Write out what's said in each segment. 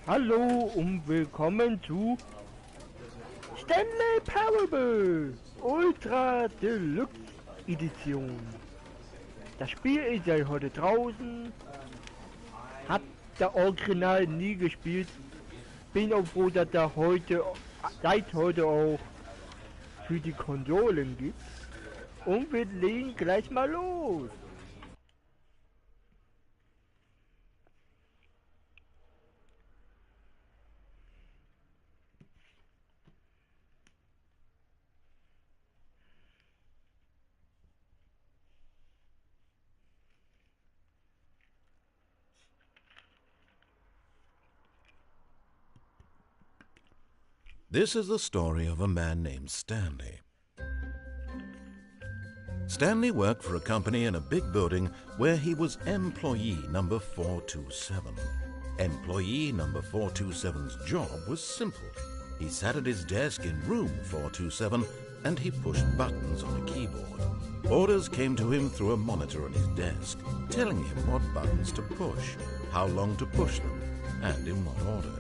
Hallo und willkommen zu Stanley Parable Ultra Deluxe Edition. Das Spiel ist ja heute draußen. Hab das Original nie gespielt. Bin auch froh, dass da seit heute auch für die Konsolen gibt. Und wir legen gleich mal los. This is the story of a man named Stanley. Stanley worked for a company in a big building where he was employee number 427. Employee number 427's job was simple. He sat at his desk in room 427 and he pushed buttons on a keyboard. Orders came to him through a monitor on his desk, telling him what buttons to push, how long to push them, and in what order.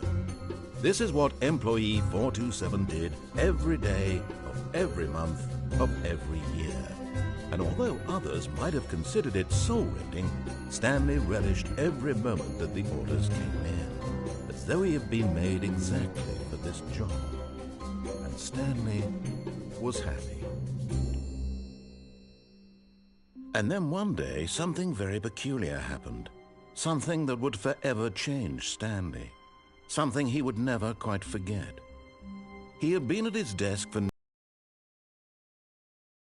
This is what employee 427 did every day of every month of every year. And although others might have considered it soul-rending, Stanley relished every moment that the orders came in, as though he had been made exactly for this job. And Stanley was happy. And then one day, something very peculiar happened. Something that would forever change Stanley. Something he would never quite forget. He had been at his desk for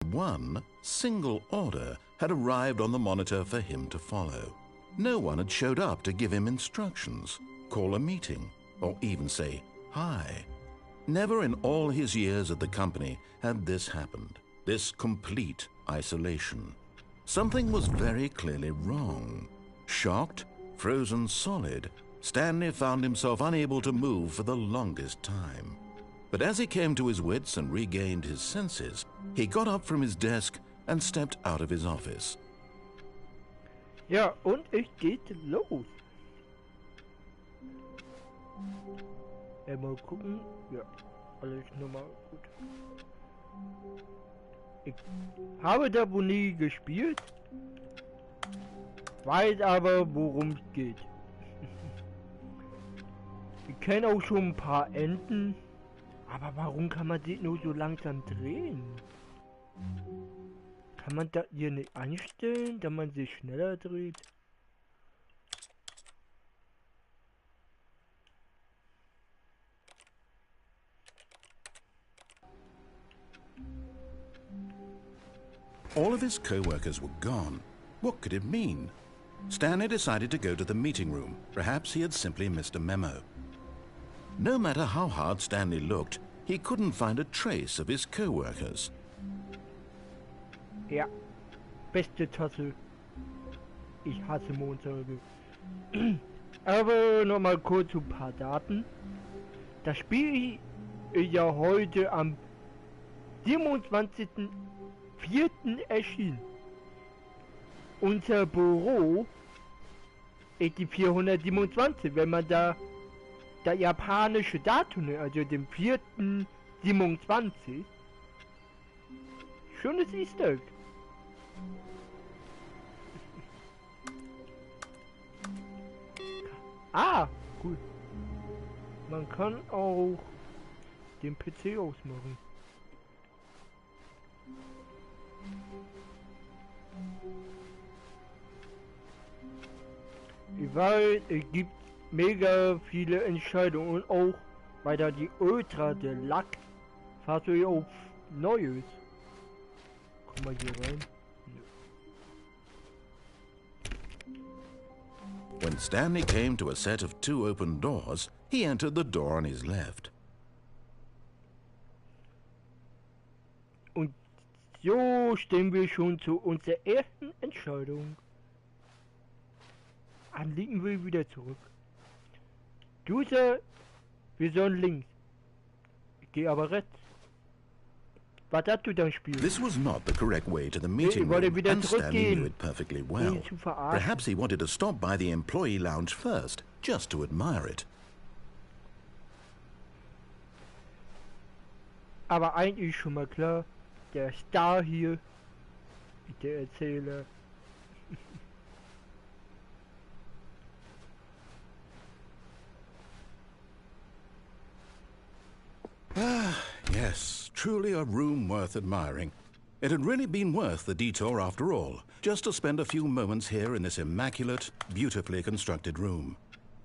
one single order had arrived on the monitor for him to follow. No one had showed up to give him instructions, call a meeting, or even say hi. Never in all his years at the company had this happened, this complete isolation. Something was very clearly wrong. Shocked, frozen solid, Stanley found himself unable to move for the longest time. But as he came to his wits and regained his senses, he got up from his desk and stepped out of his office. Ja, und es geht los. Mal gucken. Ja, alles normal gut. Ich habe da wohl nie gespielt, weiß aber, worum es geht. Ich kenne auch schon ein paar Enden, aber warum kann man die nur so langsam drehen? Kann man das hier nicht einstellen, dass man sich schneller dreht? All of his co-workers were gone. What could it mean? Stanley decided to go to the meeting room. Perhaps he had simply missed a memo. No matter how hard Stanley looked, he couldn't find a trace of his co-workers. Ja, beste Tasse. Ich hasse Montage. Aber nochmal kurz ein paar Daten. Das Spiel ist ja heute am 27.04. erschienen. Unser Büro ist die 427, wenn man da der japanische Datum, also dem 4.27. Schönes Easter Egg. Ah, gut. Man kann auch den PC ausmachen. Ich weiß, es gibt mega viele Entscheidungen und auch weil da die Ultra Deluxe Fahrzeug auf Neues. Komm mal hier rein. When Stanley came to a set of 2 open doors, he entered the door on his left. Und so stehen wir schon zu unserer ersten Entscheidung. Anliegen wir wieder zurück. Du sagst, wir sollen links. Ich gehe aber rechts. Was hast du dann spielen? This was not the correct way to the meeting room, and Stanley knew it perfectly well. Perhaps he wanted to stop by the employee lounge first, just to admire it. Aber eigentlich schon mal klar, der Star hier, der Erzähler. Yes, truly a room worth admiring. It had really been worth the detour after all, just to spend a few moments here in this immaculate, beautifully constructed room.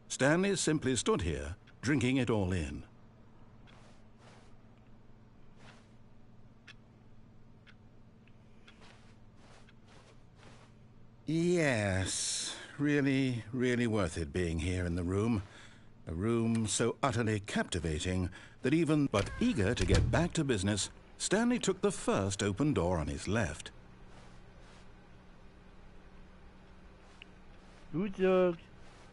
Stanley simply stood here, drinking it all in. Yes, really, really worth it being here in the room. A room so utterly captivating that even but eager to get back to business, Stanley took the first open door on his left. Du sagst,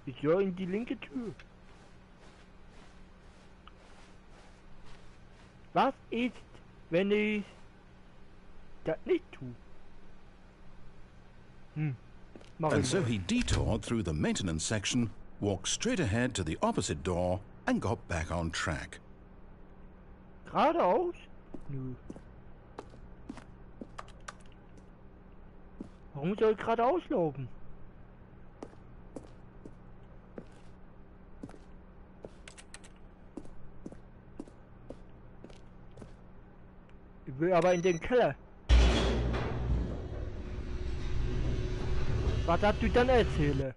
ich soll in die linke Tür. Was ist, wenn ich das nicht tue? And so he detoured through the maintenance section, walked straight ahead to the opposite door, and got back on track. Geradeaus? Nö. Warum soll ich geradeaus laufen? Ich will aber in den Keller. Was hast du dann erzählen?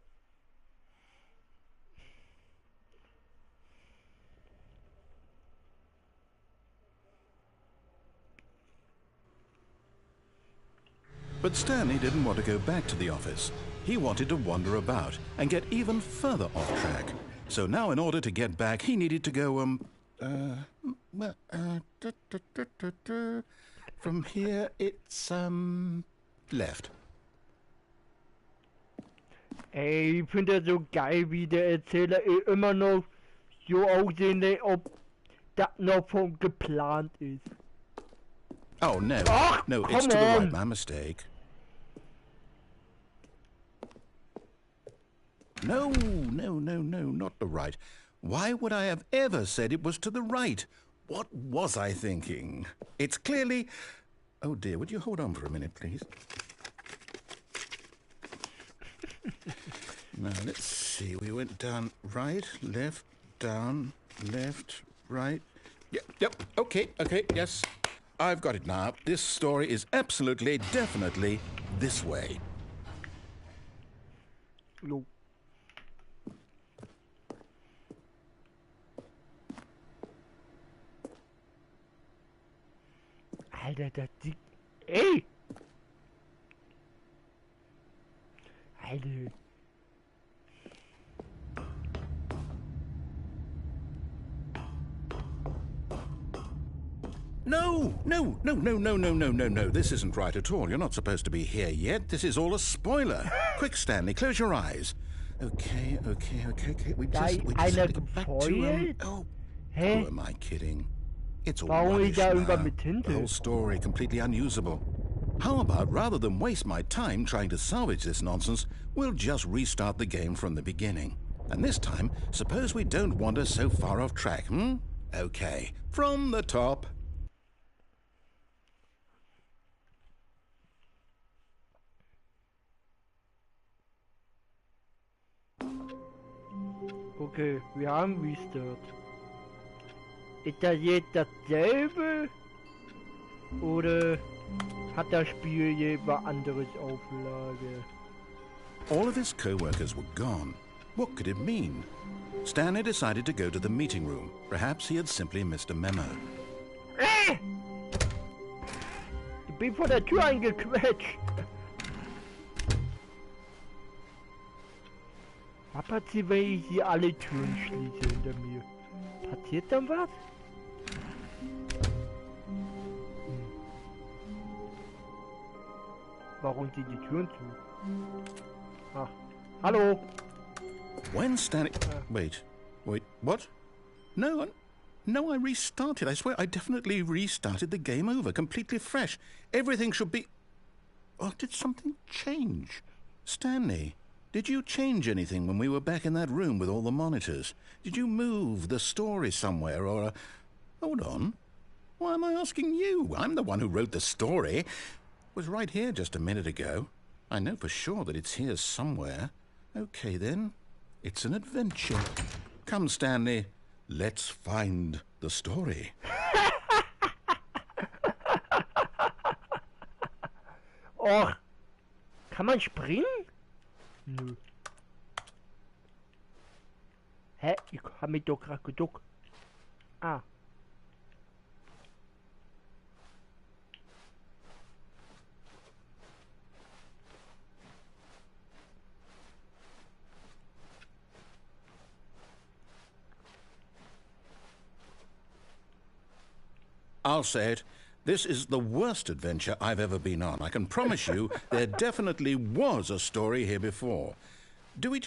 But Stanley didn't want to go back to the office. He wanted to wander about and get even further off track. So now in order to get back, he needed to go, from here it's, left. Ey, ich finde das so geil, wie der Erzähler immer noch so aussehen lässt, ob das noch von geplant ist. Oh, no. Ach, no, it's to the right, my mistake. No, not the right. Why would I have ever said it was to the right? What was I thinking? It's clearly... Oh, dear, would you hold on for a minute, please? Now, let's see. We went down right, left, down, left, right. Yep, okay, yes. I've got it now. This story is absolutely, definitely this way. Jo. Alter, das sieht... Ey! Alter. No. This isn't right at all. You're not supposed to be here yet. This is all a spoiler. Quick, Stanley, close your eyes. Okay. We just have to go back to, oh, Hä? who am I kidding? It's all Warum rubbish liegt da now. irgendwas mit The Tinte? whole story completely unusable. How about, rather than waste my time trying to salvage this nonsense, we'll just restart the game from the beginning. And this time, suppose we don't wander so far off track, Okay, from the top. Okay, wir haben Restart. Ist das jetzt dasselbe? Oder hat das Spiel jemand anderes Auflage? All of his co-workers were gone. What could it mean? Stanley decided to go to the meeting room. Perhaps he had simply missed a memo. Ich bin vor der Tür eingequetscht. Was passiert, wenn ich hier alle Türen schließe hinter mir? Passiert dann was? Warum sind die Türen zu? Ach, hallo? When Stanley... Wait, what? No, I restarted. I swear, I definitely restarted the game over, completely fresh. Everything should be... Oh, did something change? Stanley, did you change anything when we were back in that room with all the monitors? Did you move the story somewhere, or... Hold on. Why am I asking you? I'm the one who wrote the story. It was right here just a minute ago. I know for sure that it's here somewhere. Okay, then. It's an adventure. Come, Stanley. Let's find the story. Oh, kann man springen? Nö. Hä? Ich hab mich doch gerade geduckt. Ah. I'll say it. This is the worst adventure I've ever been on. I can promise you there definitely was a story here before. Do we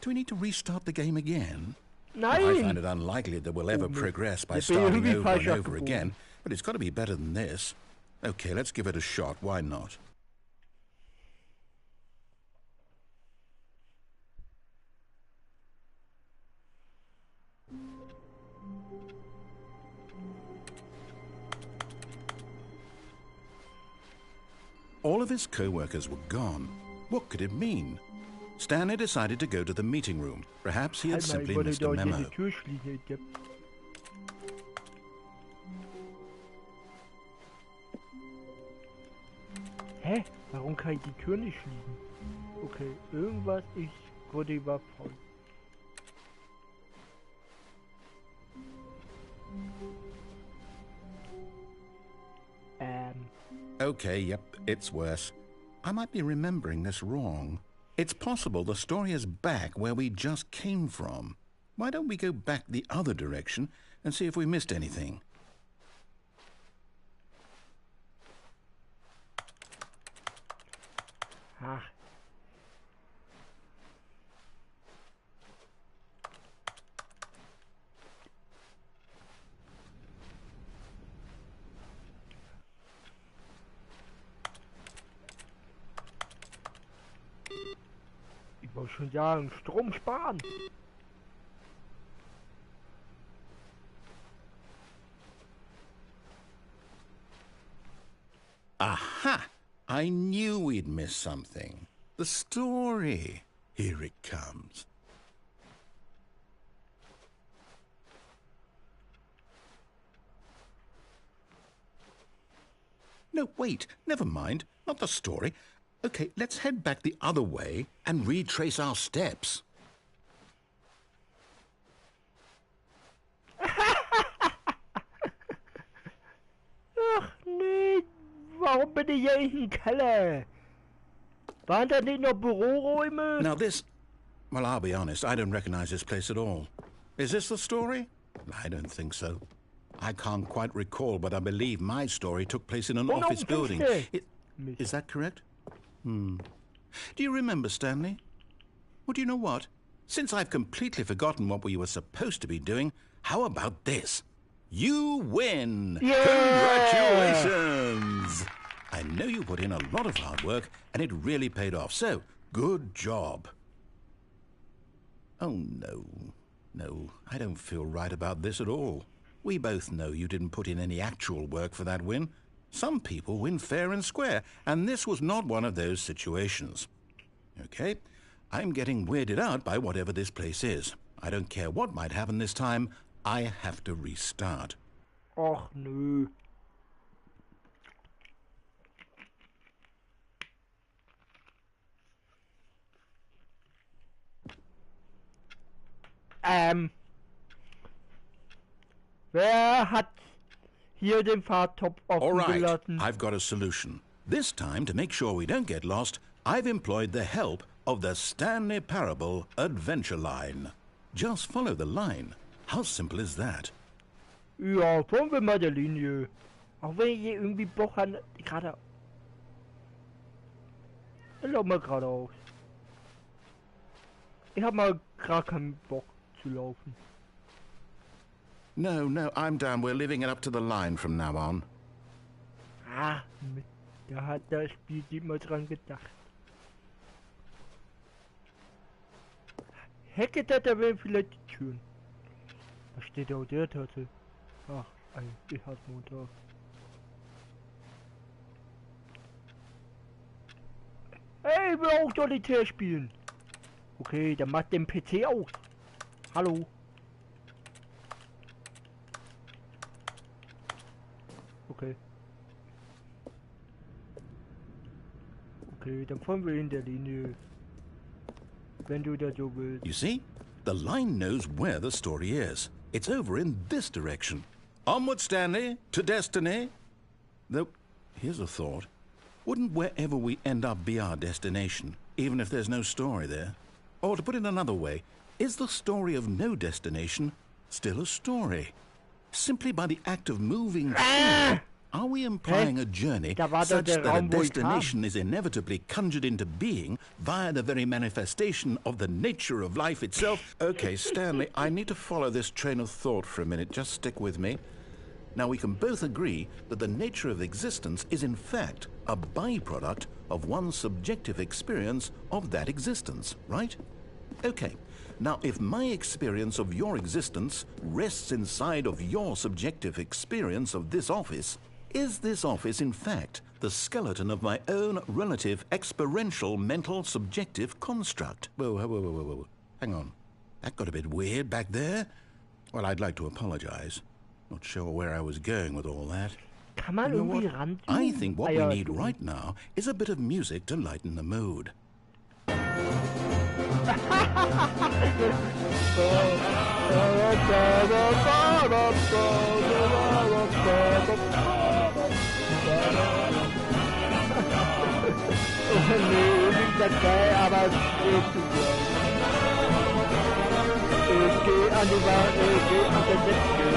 need to restart the game again? Nein! Well, I find it unlikely that we'll ever progress by starting over and over again, but it's got to be better than this. Okay, let's give it a shot. Why not? All of his co-workers were gone. What could it mean? Stanley decided to go to the meeting room. Perhaps he had simply missed a memo. Hä? Warum kann ich die Tür nicht schließen? Okay, irgendwas ist gerade überfallen. Okay, yep, it's worse. I might be remembering this wrong. It's possible the story is back where we just came from. Why don't we go back the other direction and see if we missed anything? Ah. Ich wollte schon sagen, Strom sparen. Aha! I knew we'd miss something. The story. Here it comes. No, wait. Never mind. Not the story. Okay, let's head back the other way and retrace our steps. Ach nee, warum bin ich hier in den Keller? Waren da nicht noch Büroräume? Now this... Well, I'll be honest, I don't recognize this place at all. Is this the story? I don't think so. I can't quite recall, but I believe my story took place in an office building. Is that correct? Do you remember, Stanley? Well, do you know what? Since I've completely forgotten what we were supposed to be doing, how about this? You win! Yeah! Congratulations! I know you put in a lot of hard work, and it really paid off, so good job. Oh, no. No, I don't feel right about this at all. We both know you didn't put in any actual work for that win. Some people win fair and square, and this was not one of those situations. Okay, I'm getting weirded out by whatever this place is. I don't care what might happen this time, I have to restart. Och nö. Wer hat hier den Fahrtopf offen gelassen? All right, I've got a solution. This time, to make sure we don't get lost, I've employed the help of the Stanley Parable Adventure Line. Just follow the line. How simple is that? Ja, folgen wir mal der Linie. Auch wenn ich hier irgendwie Bock an... Gerade... Lauf mal geradeaus. Ich hab mal gerade keinen Bock zu laufen. No, I'm down. We're living it up to the line from now on. Ah, da hat das Spiel immer dran gedacht. Hecke, da will vielleicht die Türen. Was steht da auf der Tasse? Ach, Ich hasse Montag. Hey, ich will auch Solitär spielen. Okay, dann macht den PC aus. Hallo. Okay. Okay, dann fahren wir in der Linie. Wenn du da so willst. You see? The line knows where the story is. It's over in this direction. Onward, Stanley, to destiny. Though, here's a thought. Wouldn't wherever we end up be our destination, even if there's no story there? Or to put it another way, is the story of no destination still a story? Simply by the act of moving forward, are we implying a journey such that a destination is inevitably conjured into being via the very manifestation of the nature of life itself? Okay, Stanley, I need to follow this train of thought for a minute. Just stick with me. Now, we can both agree that the nature of existence is in fact a byproduct of one's subjective experience of that existence, right? Okay. Now, if my experience of your existence rests inside of your subjective experience of this office, is this office, in fact, the skeleton of my own relative experiential mental subjective construct? Whoa. Hang on. That got a bit weird back there. Well, I'd like to apologize. Not sure where I was going with all that. Kann man You know irgendwie what? ranzoomen? I think what we need right now is a bit of music to lighten the mood. Nee, nicht das geil, aber es geht zu gleich. Ich geh an die Wand, ich geh an den Deckel.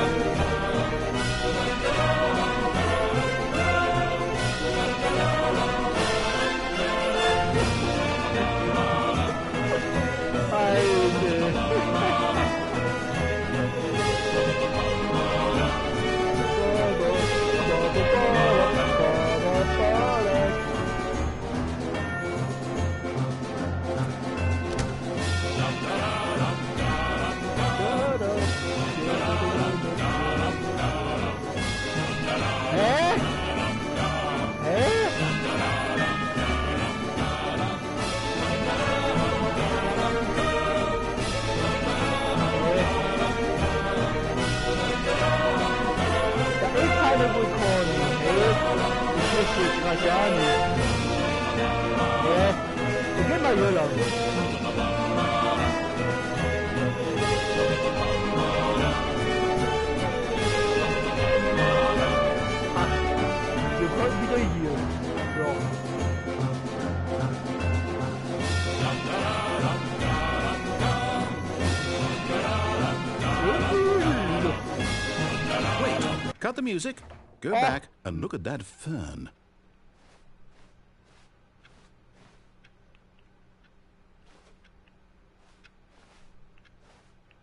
Cut the music, go back and look at that fern.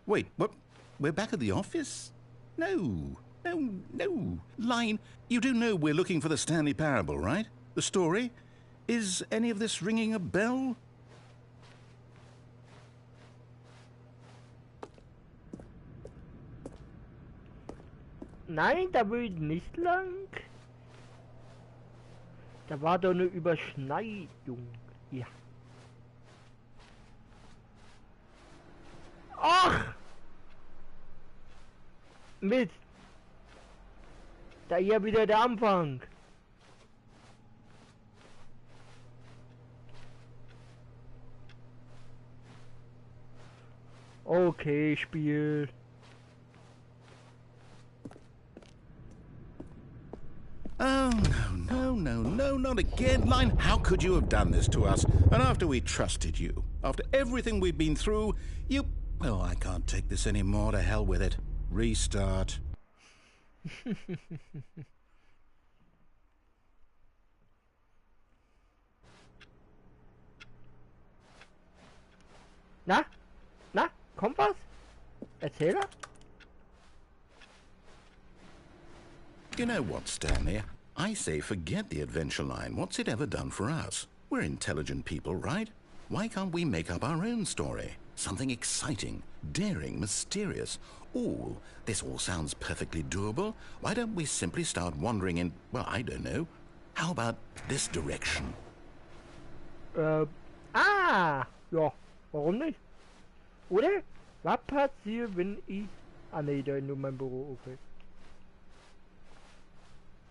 Wait, what? We're back at the office? No. Line, you do know we're looking for the Stanley Parable, right? The story? Is any of this ringing a bell? Nein, da will ich nicht lang. Da war doch eine Überschneidung. Ja. Ach! Mist! Da hier wieder der Anfang. Okay, Spiel. Oh, no, not again, Line. How could you have done this to us? And after we trusted you, after everything we've been through, you... Well, I can't take this anymore. To hell with it. Restart. Na, kommt was? Erzähler? You know what, Stanley? I say forget the adventure line. What's it ever done for us? We're intelligent people, right? Why can't we make up our own story? Something exciting, daring, mysterious. Ooh, this all sounds perfectly doable. Why don't we simply start wandering in, well, I don't know. How about this direction? Ja, warum nicht? Oder? Was passiert, wenn ich... Ah ne, da ist nur mein Büro, okay.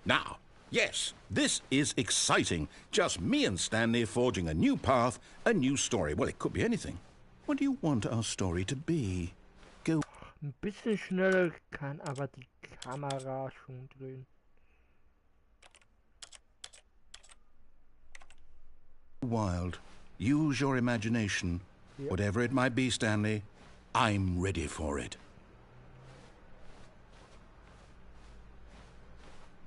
Now, yes, this is exciting. Just me and Stanley forging a new path, a new story. Well, it could be anything. What do you want our story to be? Go Ein bisschen schneller kann aber die Kamera schon drehen. wild. Use your imagination. Yep. Whatever it might be, Stanley, I'm ready for it.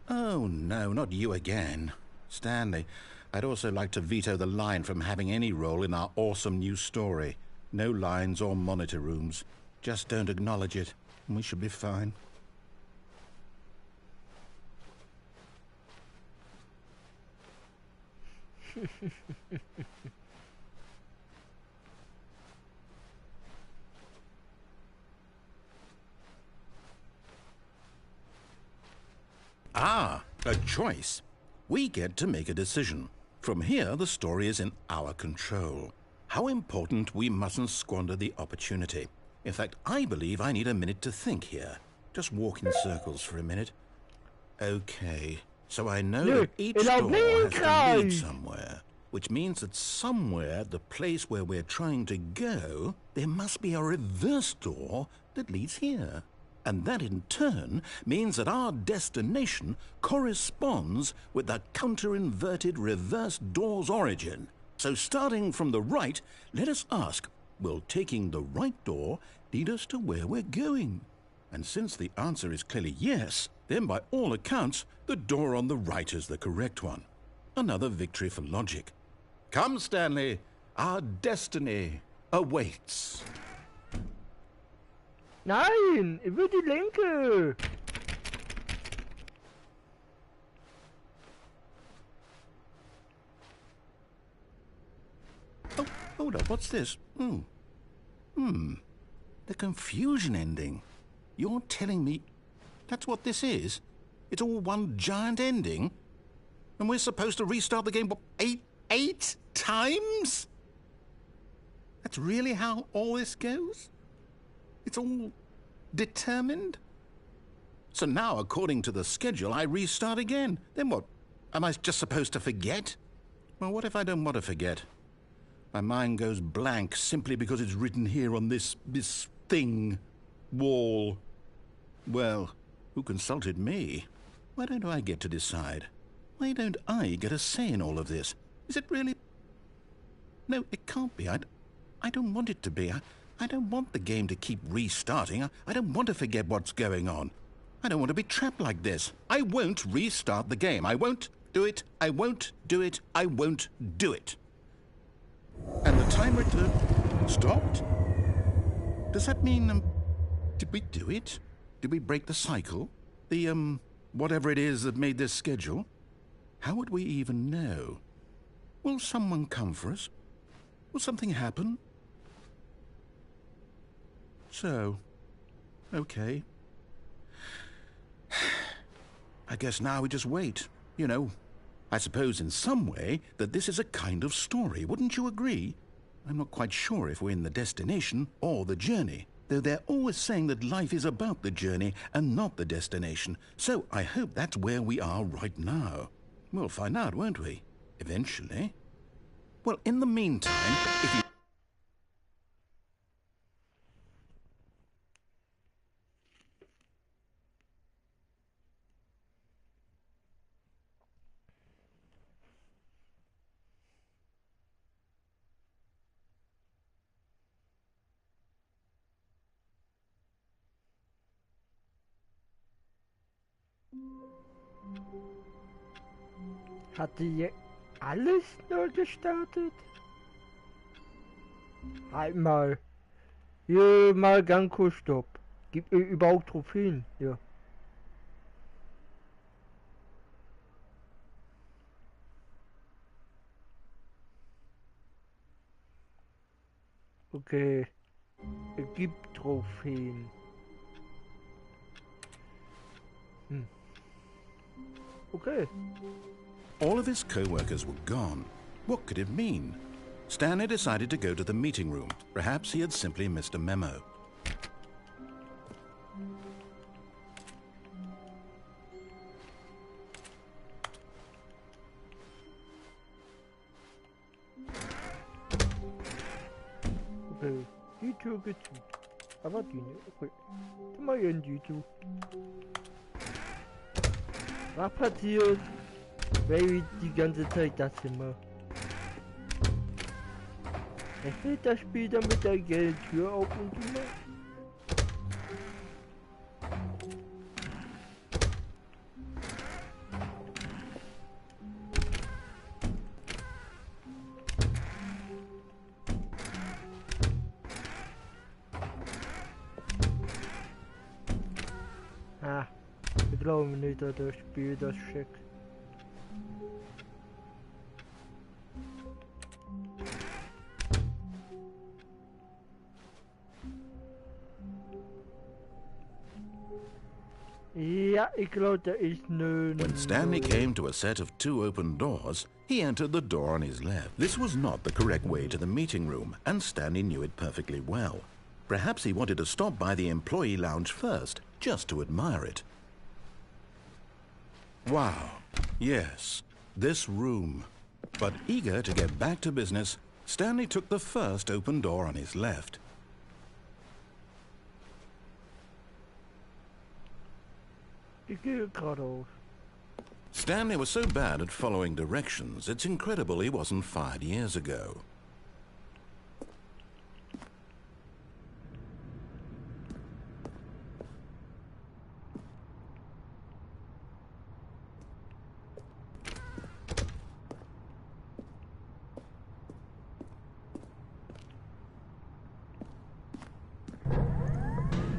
Oh, no, not you again. Stanley, I'd also like to veto the line from having any role in our awesome new story. No lines or monitor rooms. Just don't acknowledge it, and we should be fine. Ah, a choice. We get to make a decision. From here, the story is in our control. How important we mustn't squander the opportunity. In fact, I believe I need a minute to think here. Just walk in circles for a minute. Okay, so I know that each door has to lead somewhere, which means that somewhere at the place where we're trying to go, there must be a reverse door that leads here. And that in turn means that our destination corresponds with the counter-inverted reverse door's origin. So starting from the right, let us ask, will taking the right door lead us to where we're going? And since the answer is clearly yes, then by all accounts, the door on the right is the correct one. Another victory for logic. Come, Stanley, our destiny awaits. Nein, ich will die linke. Oh, hold up, what's this? The confusion ending. You're telling me that's what this is? It's all one giant ending? And we're supposed to restart the game, what, eight times? That's really how all this goes? It's all determined? So now, according to the schedule, I restart again. Then what? Am I just supposed to forget? Well, what if I don't want to forget? My mind goes blank simply because it's written here on this thing, wall. Well, who consulted me? Why don't I get to decide? Why don't I get a say in all of this? Is it really? No, it can't be. I don't want it to be. I don't want the game to keep restarting. I don't want to forget what's going on. I don't want to be trapped like this. I won't restart the game. I won't do it. I won't do it. I won't do it. And the timer stopped? Does that mean, did we do it? Did we break the cycle? The, whatever it is that made this schedule? How would we even know? Will someone come for us? Will something happen? So, okay. I guess now we just wait, you know. I suppose in some way that this is a kind of story, wouldn't you agree? I'm not quite sure if we're in the destination or the journey, though they're always saying that life is about the journey and not the destination. So I hope that's where we are right now. We'll find out, won't we? Eventually. Well, in the meantime, if you... Hat die alles neu gestartet? Halt mal. Hier mal ganz kurz Stopp. Gibt mir überhaupt Trophäen? Ja. Okay. Gibt Trophäen. Okay. All of his co-workers were gone. What could it mean? Stanley decided to go to the meeting room. Perhaps he had simply missed a memo. Okay, die Tür geht zu. Aber die nicht. Okay. Tu mal hier die zu. Was passiert, wenn ich die ganze Zeit das immer? Hält das Spiel dann mit der gelben Tür auf und zu macht? Ich glaube nicht, dass das Spiel das checkt. Ja, ich glaube, da ist nö. When Stanley came to a set of 2 open doors, he entered the door on his left. This was not the correct way to the meeting room, and Stanley knew it perfectly well. Perhaps he wanted to stop by the employee lounge first, just to admire it. Wow, yes, this room. But eager to get back to business, Stanley took the first open door on his left. Ich gehe geradeaus. Stanley was so bad at following directions, it's incredible he wasn't fired years ago.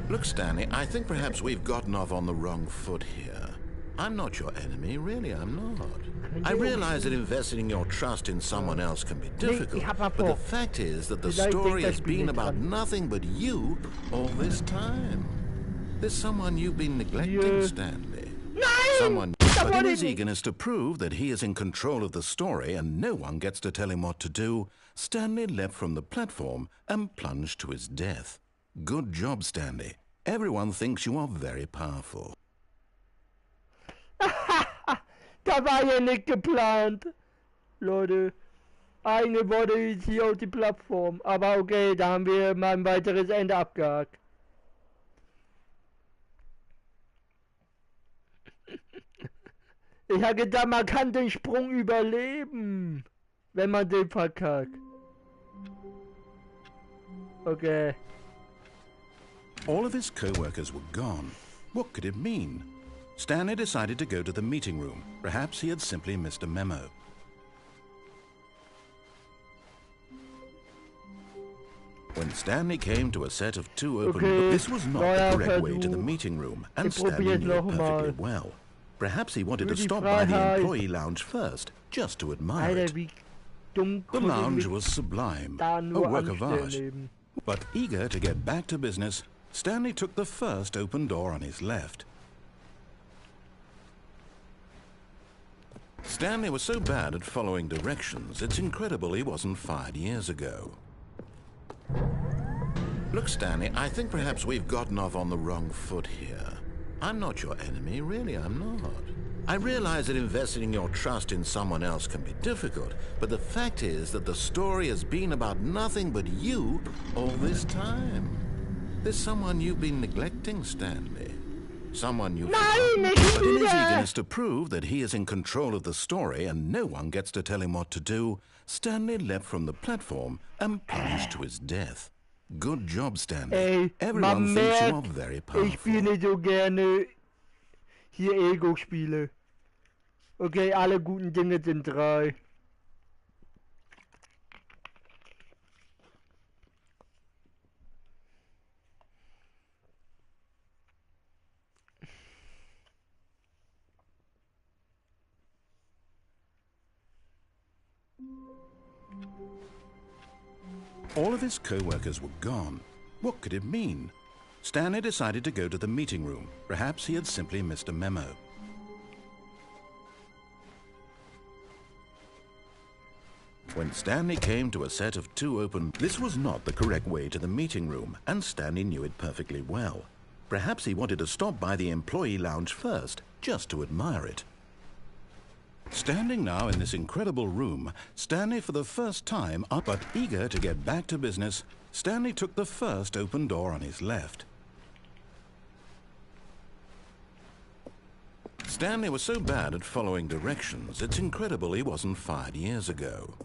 Look, Stanley, I think perhaps we've gotten off on the wrong foot here. I'm not your enemy, really, I'm not. I realize that investing your trust in someone else can be difficult, but the fact is that the story has been about nothing but you all this time. There's someone you've been neglecting, Stanley. Someone, but in his eagerness to prove that he is in control of the story and no one gets to tell him what to do, Stanley leapt from the platform and plunged to his death. Good job, Stanley. Everyone thinks you are very powerful. Da war ja nicht geplant. Leute, eigene Worte ist hier auf die Plattform. Aber okay, da haben wir mal ein weiteres Ende abgehakt. Ich habe gedacht, man kann den Sprung überleben, wenn man den verkackt. Okay. All of his co-workers were gone. What could it mean? Stanley decided to go to the meeting room. Perhaps he had simply missed a memo. When Stanley came to a set of 2 open doors, this was not the correct way to the meeting room, and Stanley knew it perfectly well. Perhaps he wanted to stop by the employee lounge first, just to admire it. The lounge was sublime, a work of art. But eager to get back to business, Stanley took the first open door on his left. Stanley was so bad at following directions, it's incredible he wasn't fired years ago. Look, Stanley, I think perhaps we've gotten off on the wrong foot here. I'm not your enemy, really, I'm not. I realize that investing your trust in someone else can be difficult, but the fact is that the story has been about nothing but you all this time. There's someone you've been neglecting, Stanley. Someone you've forgotten. But in his eagerness to prove that he is in control of the story and no one gets to tell him what to do, Stanley leapt from the platform and plunged to his death. Good job, Stanley. Everyone thinks you are very powerful. Ich spiele so gerne hier Ego-Spiele. Okay, alle guten Dinge sind 3. All of his co-workers were gone. What could it mean? Stanley decided to go to the meeting room. Perhaps he had simply missed a memo. When Stanley came to a set of 2 open, this was not the correct way to the meeting room, and Stanley knew it perfectly well. Perhaps he wanted to stop by the employee lounge first, just to admire it. Standing now in this incredible room, Stanley for the first time, but eager to get back to business, Stanley took the first open door on his left. Stanley was so bad at following directions, it's incredible he wasn't fired years ago.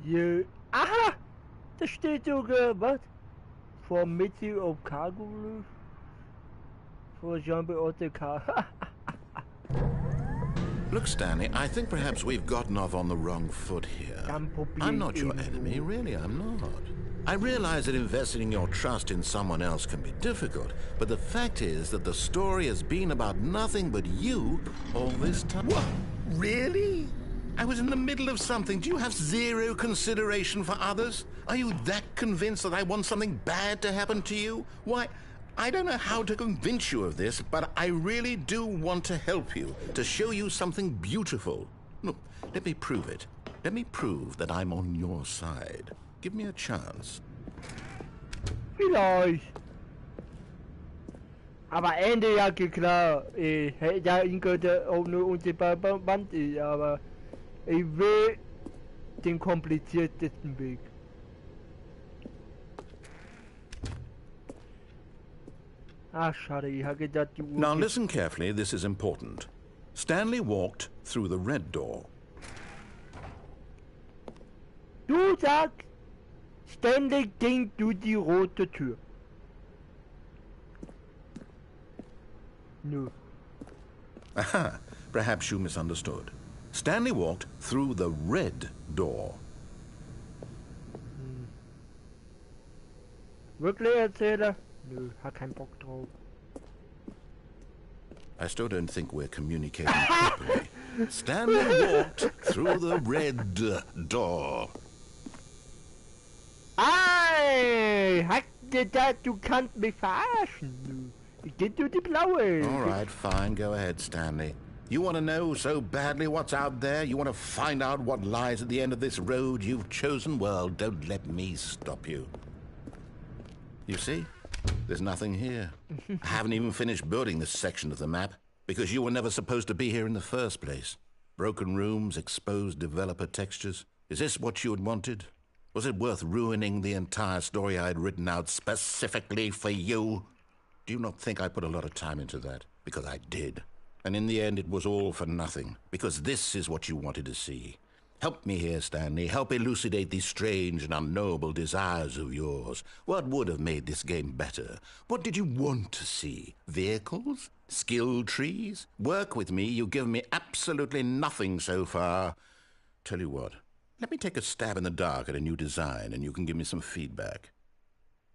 Ja. Aha! Da steht sogar, was? For Mittel of Cargo Loose? For example, of the car. Look, Stanley, I think perhaps we've gotten off on the wrong foot here. I'm not your enemy, really, I'm not. I realize that investing your trust in someone else can be difficult, but the fact is that the story has been about nothing but you all this time. What? Really? I was in the middle of something. Do you have zero consideration for others? Are you that convinced that I want something bad to happen to you? Why, I don't know how to convince you of this, but I really do want to help you, to show you something beautiful. Look, let me prove it. Let me prove that I'm on your side. Give me a chance. Vielleicht. Aber Ende ja klar. Hätte ja ihn könnte auch nur unsichtbar Band ist, aber ich will den kompliziertesten Weg. Ach, schade, ich habe gedacht, die Uhr. Now listen carefully, this is important. Stanley walked through the red door. Du sagst, Stanley ging durch die rote Tür. No. Aha, perhaps you misunderstood. Stanley walked through the red door. Wirklich, Erzähler? Nö, hat keinen Bock drauf. I still don't think we're communicating properly. Stanley walked through the red door. Ei, hat gedacht, du kannst mich verarschen. Nö. Ich geh durch die blaue. All right, fine, go ahead, Stanley. You want to know so badly what's out there? You want to find out what lies at the end of this road you've chosen? Well, don't let me stop you. You see? There's nothing here. I haven't even finished building this section of the map, because you were never supposed to be here in the first place. Broken rooms, exposed developer textures. Is this what you had wanted? Was it worth ruining the entire story I had written out specifically for you? Do you not think I put a lot of time into that? Because I did. And in the end, it was all for nothing, because this is what you wanted to see. Help me here, Stanley. Help elucidate these strange and unknowable desires of yours. What would have made this game better? What did you want to see? Vehicles? Skill trees? Work with me. You've given me absolutely nothing so far. Tell you what, let me take a stab in the dark at a new design, and you can give me some feedback.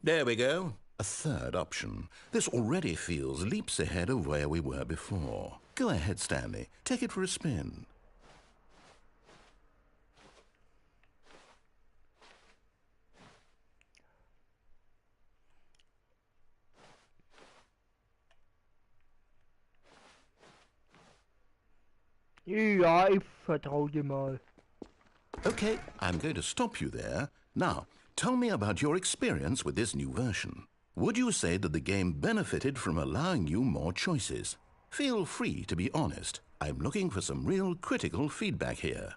There we go. A third option. This already feels leaps ahead of where we were before. Go ahead, Stanley. Take it for a spin. Ja, ich vertraue dir mal. Okay, I'm going to stop you there. Now, tell me about your experience with this new version. Would you say that the game benefited from allowing you more choices? Feel free to be honest. I'm looking for some real critical feedback here.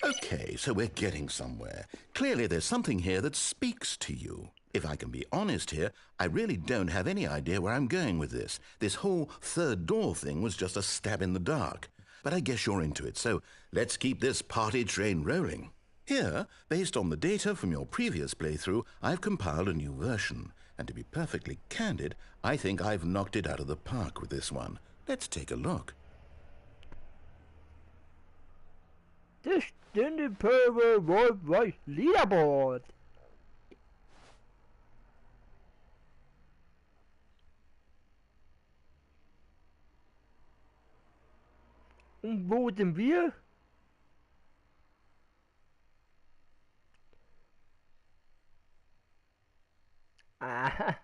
Okay, so we're getting somewhere. Clearly there's something here that speaks to you. If I can be honest here, I really don't have any idea where I'm going with this. This whole third door thing was just a stab in the dark. But I guess you're into it, so let's keep this party train rolling. Here, based on the data from your previous playthrough, I've compiled a new version. And to be perfectly candid, I think I've knocked it out of the park with this one. Let's take a look. Das Stanley Parable Worldwide Leaderboard. Und wo sind wir? Ah.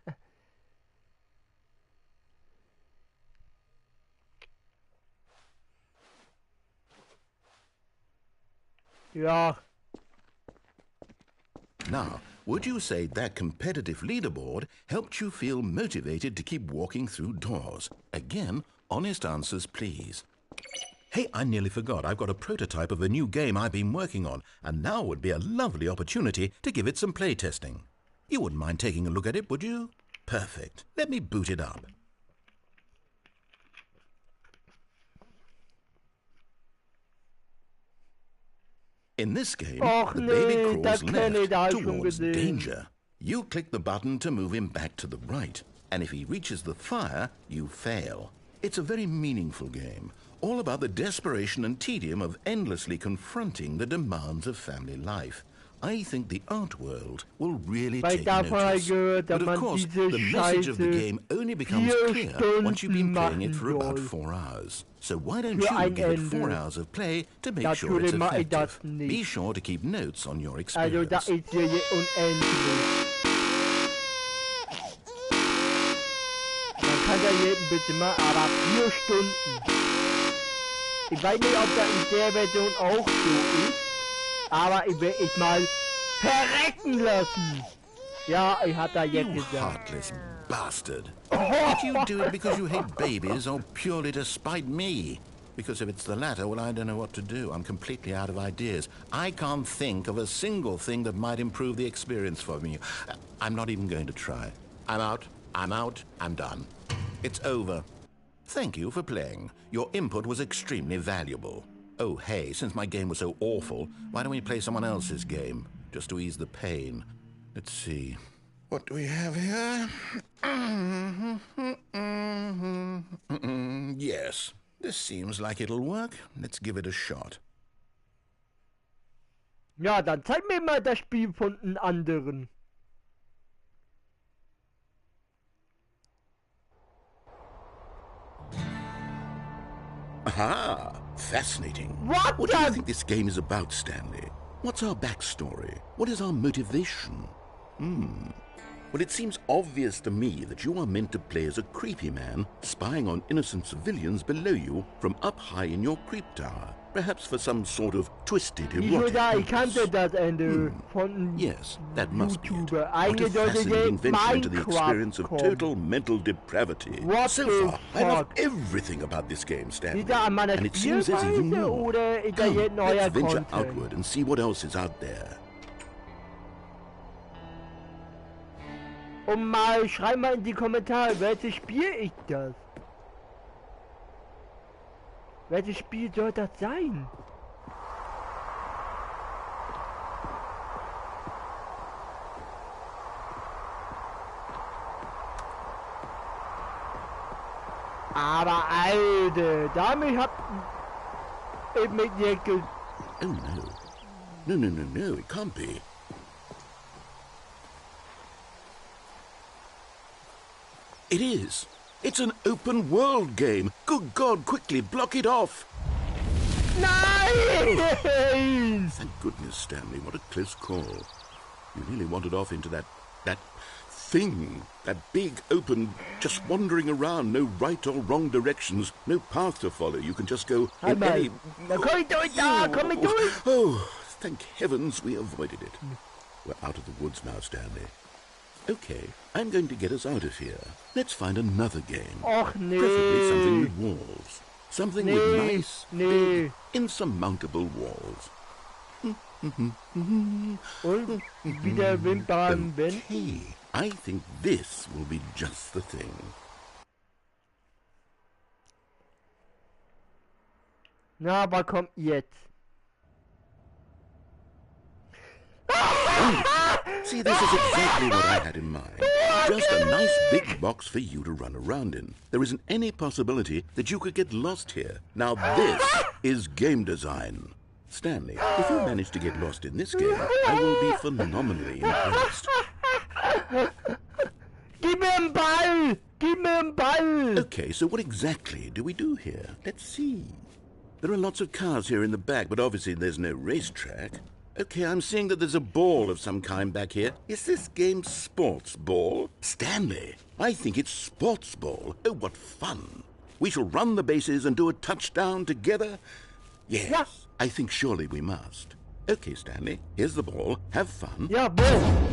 Ja. Now, would you say that competitive leaderboard helped you feel motivated to keep walking through doors? Again, honest answers, please. Hey, I nearly forgot. I've got a prototype of a new game I've been working on, and now would be a lovely opportunity to give it some playtesting. You wouldn't mind taking a look at it, would you? Perfect. Let me boot it up. In this game, the baby crawls left towards danger. You click the button to move him back to the right, and if he reaches the fire, you fail. It's a very meaningful game, all about the desperation and tedium of endlessly confronting the demands of family life. I think the art world will really take notice. But of course, the message of the game only becomes clear once you've been playing it for about 4 hours. So why don't you give it 4 hours of play to make sure it's effective? Be sure to keep notes on your experience. Also da ist hier unendlich. Man kann da jeden bitte mal, aber 4 Stunden. Ich weiß nicht, ob das in der Version auch so ist. Aber ich will ich mal verrecken lassen. Ja, ich hab da jetzt gesagt. You heartless bastard. Did you do it because you hate babies or purely to spite me? Because if it's the latter, well, I don't know what to do. I'm completely out of ideas. I can't think of a single thing that might improve the experience for me. I'm not even going to try. I'm out. I'm done. It's over. Thank you for playing. Your input was extremely valuable. Oh, hey, since my game was so awful, why don't we play someone else's game, just to ease the pain? Let's see. What do we have here? Yes, this seems like it'll work. Let's give it a shot. Ja, dann zeig mir mal das Spiel von den anderen. Aha! Fascinating. What do you think this game is about, Stanley? What's our backstory? What is our motivation? Well, it seems obvious to me that you are meant to play as a creepy man spying on innocent civilians below you from up high in your creep tower. Perhaps for some sort of twisted erotic Ich kannte das Ende von Yes, that must be it. YouTuber. What a fascinating venture into the experience of total mental depravity. What so the far, I love fuck? everything about this game, Stanley. Liegt an meiner And it seems there's even Spielweise more. oder ist da Come, jetzt neuer let's venture Content? outward and see what else is out there. Und mal, schreib mal in die Kommentare, welches Spiel ist das? Welches Spiel soll das sein? Aber Alter, damit hab ich mich nicht ge... Oh no. No, it can't be. It is. It's an open world game. Good God, quickly block it off. Nein! Thank goodness, Stanley. What a close call. You really wandered off into that thing. That big, open, just wandering around. No right or wrong directions. No path to follow. You can just go in any... Da komm ich durch, da komm ich durch! Oh, thank heavens we avoided it. We're out of the woods now, Stanley. Okay, I'm going to get us out of here. Let's find another game. Och nee. Preferably something with walls. Something with nice, big, insurmountable walls. Und wieder Wimpern, wenn... Okay, I think this will be just the thing. Na, aber kommt jetzt. See, this is exactly what I had in mind. Just a nice big box for you to run around in. There isn't any possibility that you could get lost here. Now this is game design. Stanley, if you manage to get lost in this game, I will be phenomenally impressed. Gib mir einen Ball! Gib mir einen Ball! Okay, so what exactly do we do here? Let's see. There are lots of cars here in the back, but obviously there's no racetrack. Okay, I'm seeing that there's a ball of some kind back here. Is this game sports ball? Stanley, I think it's sports ball. Oh, what fun. We shall run the bases and do a touchdown together. Yes, Ja. I think surely we must. Okay, Stanley, here's the ball. Have fun. Ja, boom.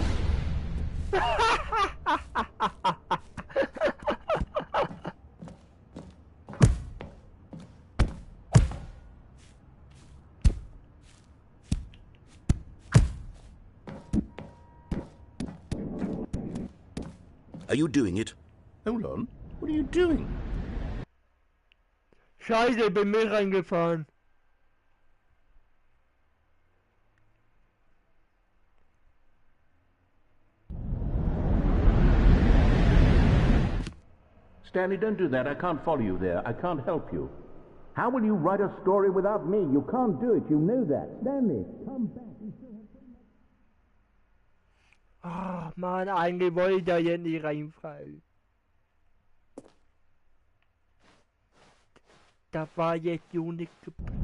Are you doing it? Hold on. What are you doing? Scheiße, ich bin mir reingefahren. Stanley, don't do that. I can't follow you there. I can't help you. How will you write a story without me? You can't do it. You know that. Stanley, come back. Ach man, eigentlich wollte ich da jetzt nicht reinfallen. Da war jetzt so nicht geplant.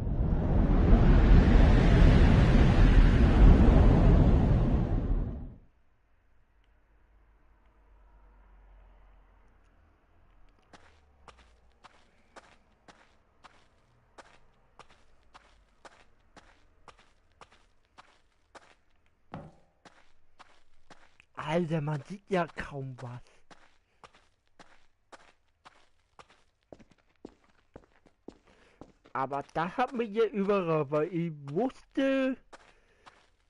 Alter, man sieht ja kaum was. Aber das hat mich hier überrascht, weil ich wusste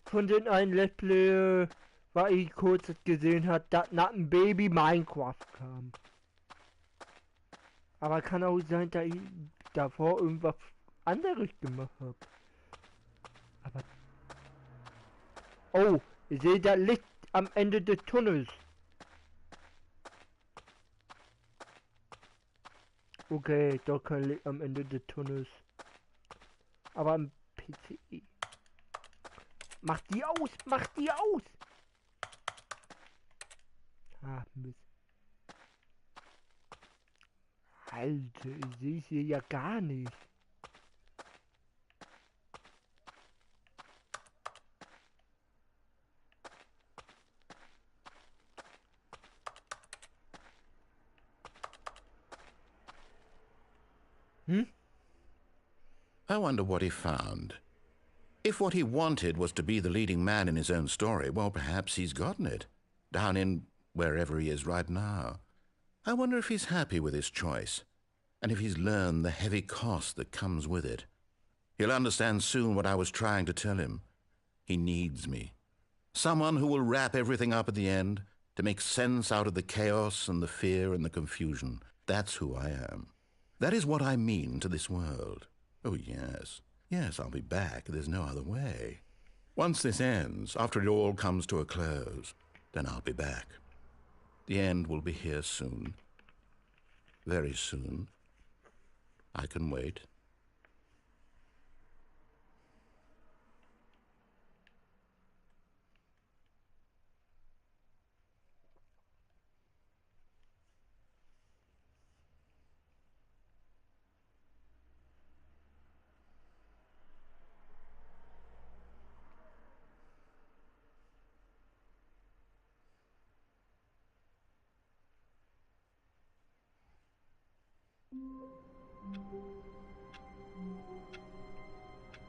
von den einen Let's Play, weil ich kurz gesehen hat, dass nach dem Baby Minecraft kam. Aber kann auch sein, dass ich davor irgendwas anderes gemacht habe. Aber... Oh, ich sehe das Licht am Ende des Tunnels. Okay, doch kein Licht am Ende des Tunnels. Aber am PC. Mach die aus! Mach die aus! Ah, Mist. Alter, ich sehe hier ja gar nicht. I wonder what he found. If what he wanted was to be the leading man in his own story, well, perhaps he's gotten it. Down in wherever he is right now. I wonder if he's happy with his choice, and if he's learned the heavy cost that comes with it. He'll understand soon what I was trying to tell him. He needs me. Someone who will wrap everything up at the end, to make sense out of the chaos and the fear and the confusion. That's who I am. That is what I mean to this world. Oh, yes. Yes, I'll be back. There's no other way. Once this ends, after it all comes to a close, then I'll be back. The end will be here soon. Very soon. I can wait.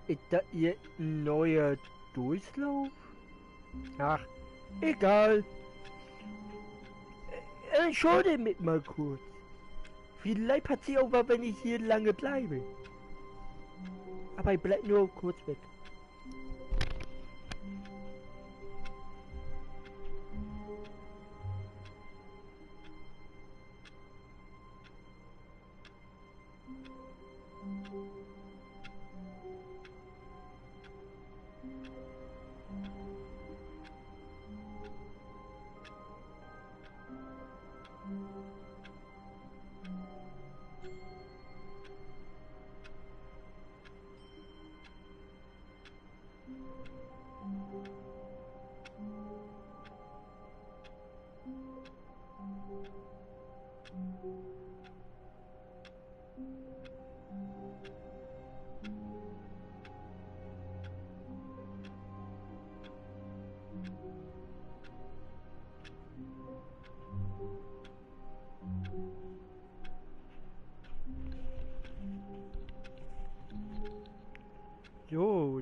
Ist das hier ein neuer Durchlauf? Ach, egal. Entschuldige mich mal kurz. Vielleicht passiert auch was, wenn ich hier lange bleibe. Aber ich bleib nur kurz weg.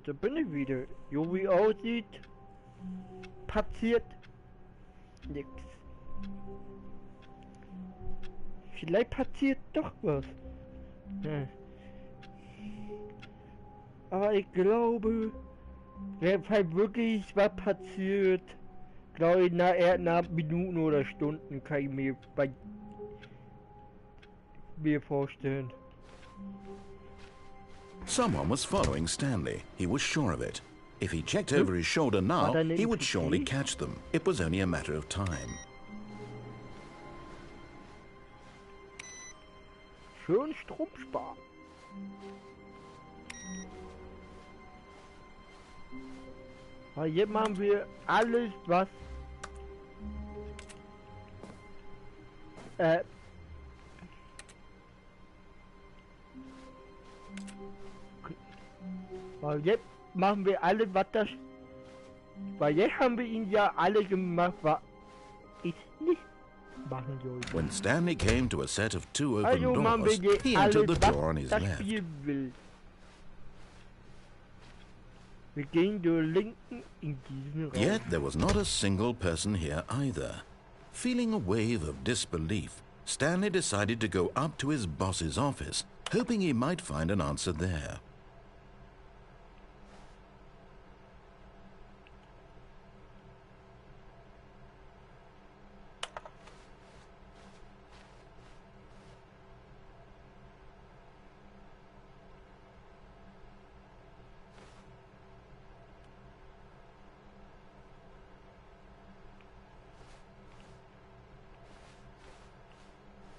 da bin ich wieder. So wie aussieht, passiert nichts. Vielleicht passiert doch was. Hm. Aber ich glaube, wenn halt wirklich was passiert, glaube ich, nach Minuten oder Stunden kann ich mir vorstellen. Someone was following Stanley. He was sure of it. If he checked over his shoulder now, he would surely catch them. It was only a matter of time. Schön Strom sparen. Weil jetzt machen wir alles, was weil jetzt machen wir alles, was das, weil jetzt haben wir ihn ja alle gemacht, was ich nicht machen sollte. When Stanley came to a set of two open Also machen wir doors, jetzt he alles, entered the was door on his das left. Spiel will. Wir gehen durch linken in diesen Raum. Yet there was not a single person here either. Feeling a wave of disbelief, Stanley decided to go up to his boss's office, hoping he might find an answer there.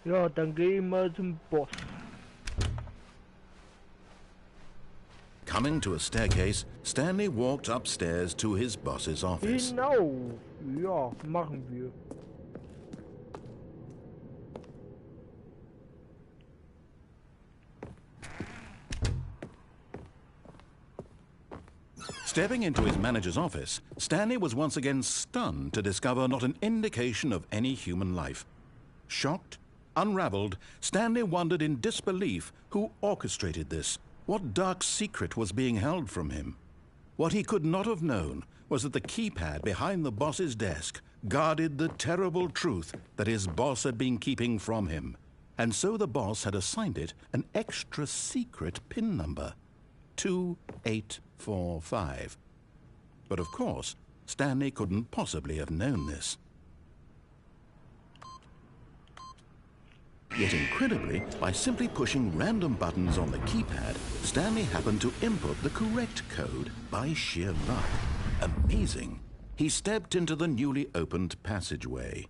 Ja, dann gehe ich mal zum Boss. Coming to a staircase, Stanley walked upstairs to his boss's office. Genau. Ja, machen wir. Stepping into his manager's office, Stanley was once again stunned to discover not an indication of any human life. Shocked, unraveled, Stanley wondered in disbelief who orchestrated this, what dark secret was being held from him. What he could not have known was that the keypad behind the boss's desk guarded the terrible truth that his boss had been keeping from him. And so the boss had assigned it an extra secret PIN number, 2845. But of course, Stanley couldn't possibly have known this. Yet incredibly, by simply pushing random buttons on the keypad, Stanley happened to input the correct code by sheer luck. Amazing. He stepped into the newly opened passageway.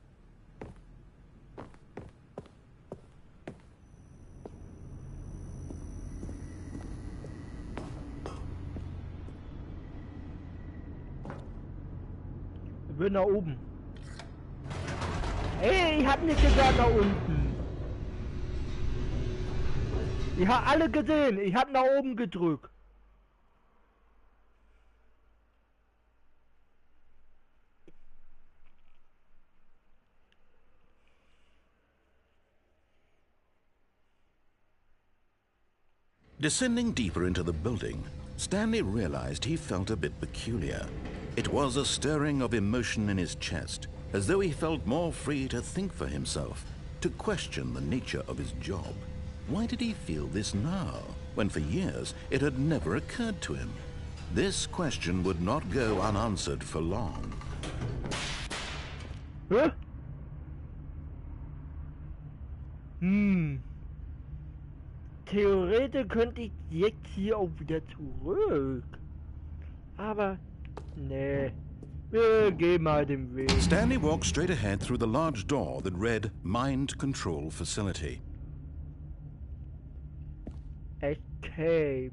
Ich will nach oben. Hey, ich hab nicht gesagt nach unten. Ich hab alle gesehen. Ich hab nach oben gedrückt. Descending deeper into the building, Stanley realized he felt a bit peculiar. It was a stirring of emotion in his chest, as though he felt more free to think for himself, to question the nature of his job. Why did he feel this now, when for years it had never occurred to him? This question would not go unanswered for long. Hä? Theoretisch könnte ich jetzt hier auch wieder zurück. Aber, nee. Wir gehen mal den Weg. Stanley walked straight ahead through the large door that read Mind Control Facility. Escape.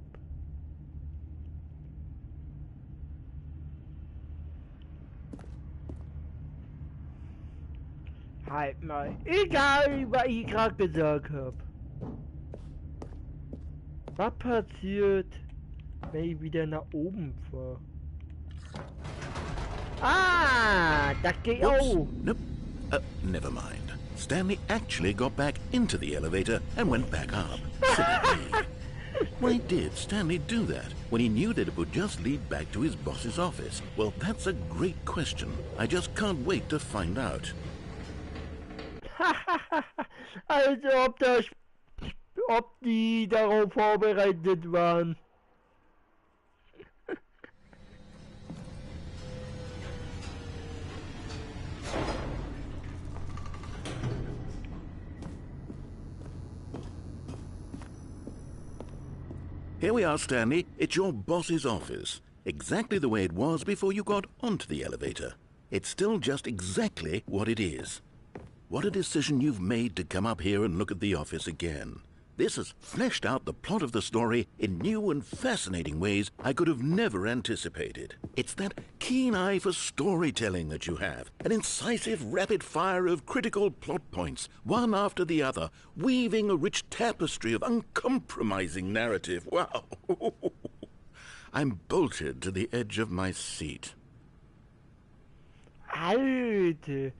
Halt mal. Egal, was ich gerade gesagt habe. Was passiert, wenn ich wieder nach oben fahre? Ah, das geht auch. Nope. Never mind. Stanley actually got back into the elevator and went back up. Silly me. Why did Stanley do that when he knew that it would just lead back to his boss's office? Well, that's a great question. I just can't wait to find out. Als ob die darauf vorbereitet waren. Here we are, Stanley. It's your boss's office. Exactly the way it was before you got onto the elevator. It's still just exactly what it is. What a decision you've made to come up here and look at the office again. This has fleshed out the plot of the story in new and fascinating ways I could have never anticipated. It's that keen eye for storytelling that you have, an incisive rapid fire of critical plot points, one after the other, weaving a rich tapestry of uncompromising narrative. Wow! I'm bolted to the edge of my seat. Alter!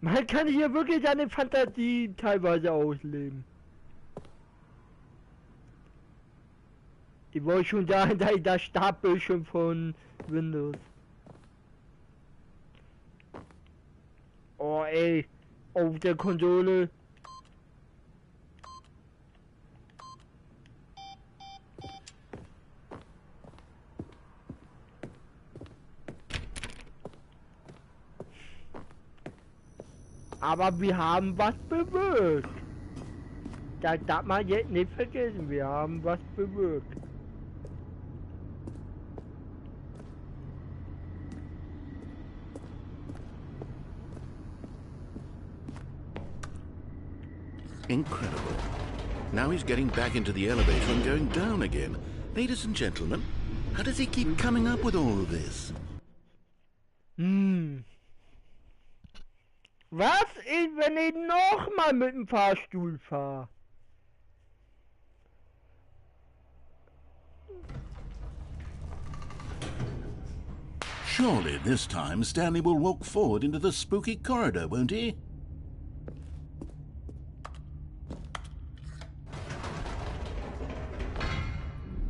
Man kann hier wirklich seine Fantasie teilweise ausleben. Ich wollte schon sagen, da ist das Startbildschirm von Windows. Oh ey, auf der Konsole. Aber wir haben was bewirkt. Das darf man jetzt nicht vergessen, wir haben was bewirkt. Incredible. Now he's getting back into the elevator and going down again. Ladies and gentlemen, how does he keep coming up with all of this? Was ist, wenn ich nochmal mit dem Fahrstuhl fahre? Surely this time Stanley will walk forward into the spooky corridor, won't he?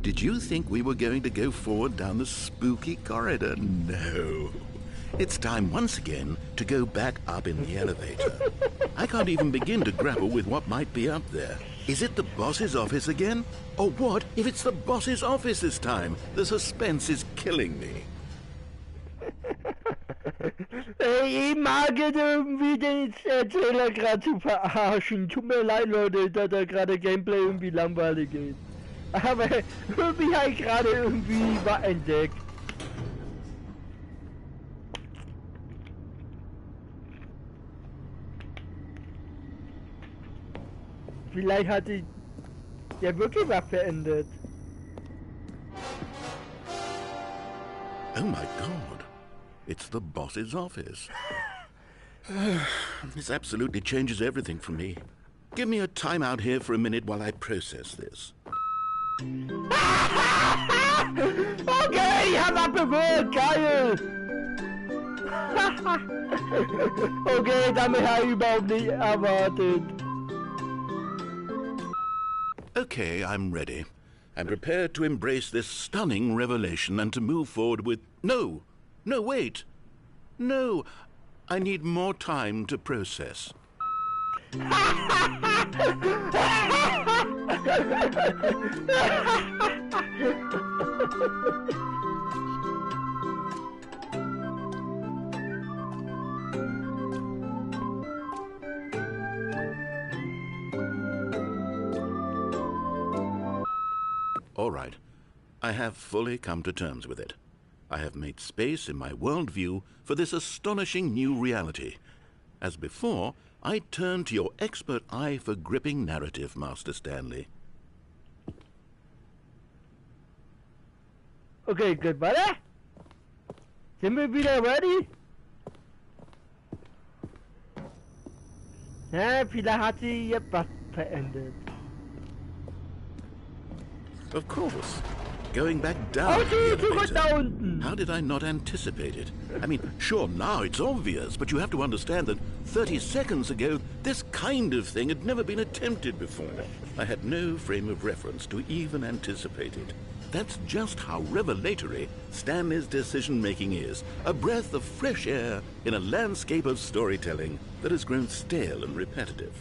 Did you think we were going to go forward down the spooky corridor? No. It's time once again to go back up in the elevator. I can't even begin to grapple with what might be up there. Is it the boss's office again? Or what if it's the boss's office this time? The suspense is killing me. Ich mag es irgendwie, den Erzähler gerade zu verarschen. Tut mir leid, Leute, dass da gerade Gameplay irgendwie langweilig ist. Aber irgendwie habe ich gerade irgendwie was entdeckt. Vielleicht hat sich ja wirklich was verändert. Oh my God. It's the boss's office. This absolutely changes everything for me. Give me a time out here for a minute while I process this. Okay, ich hab abgewürgt, geil! Okay, damit habe ich überhaupt nicht erwartet. Okay, I'm ready. I'm prepared to embrace this stunning revelation and to move forward with... No! No, wait! No! I need more time to process. All right. I have fully come to terms with it. I have made space in my worldview for this astonishing new reality. As before, I turn to your expert eye for gripping narrative, Master Stanley. Okay, good, weiter? Sind wir wieder ready? Ja, vielleicht hat sich jetzt was verändert. Of course. going back down Oh, the zurück da elevator. unten. How did I not anticipate it? I mean, sure, now it's obvious, but you have to understand that 30 seconds ago, this kind of thing had never been attempted before. I had no frame of reference to even anticipate it. That's just how revelatory Stanley's decision-making is. A breath of fresh air in a landscape of storytelling that has grown stale and repetitive.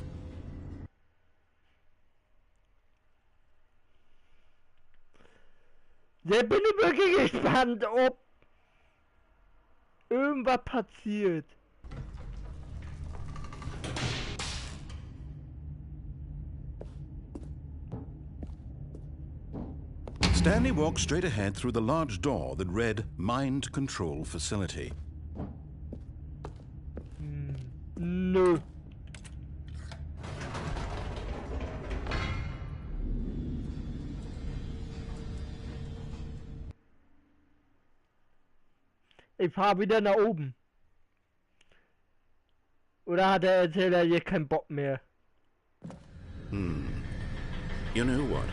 Da bin ich wirklich gespannt, ob irgendwas passiert. Stanley walked straight ahead through the large door that read Mind Control Facility. Nö. Ich fahr wieder nach oben. Oder hat der Erzähler jetzt keinen Bock mehr? You know what?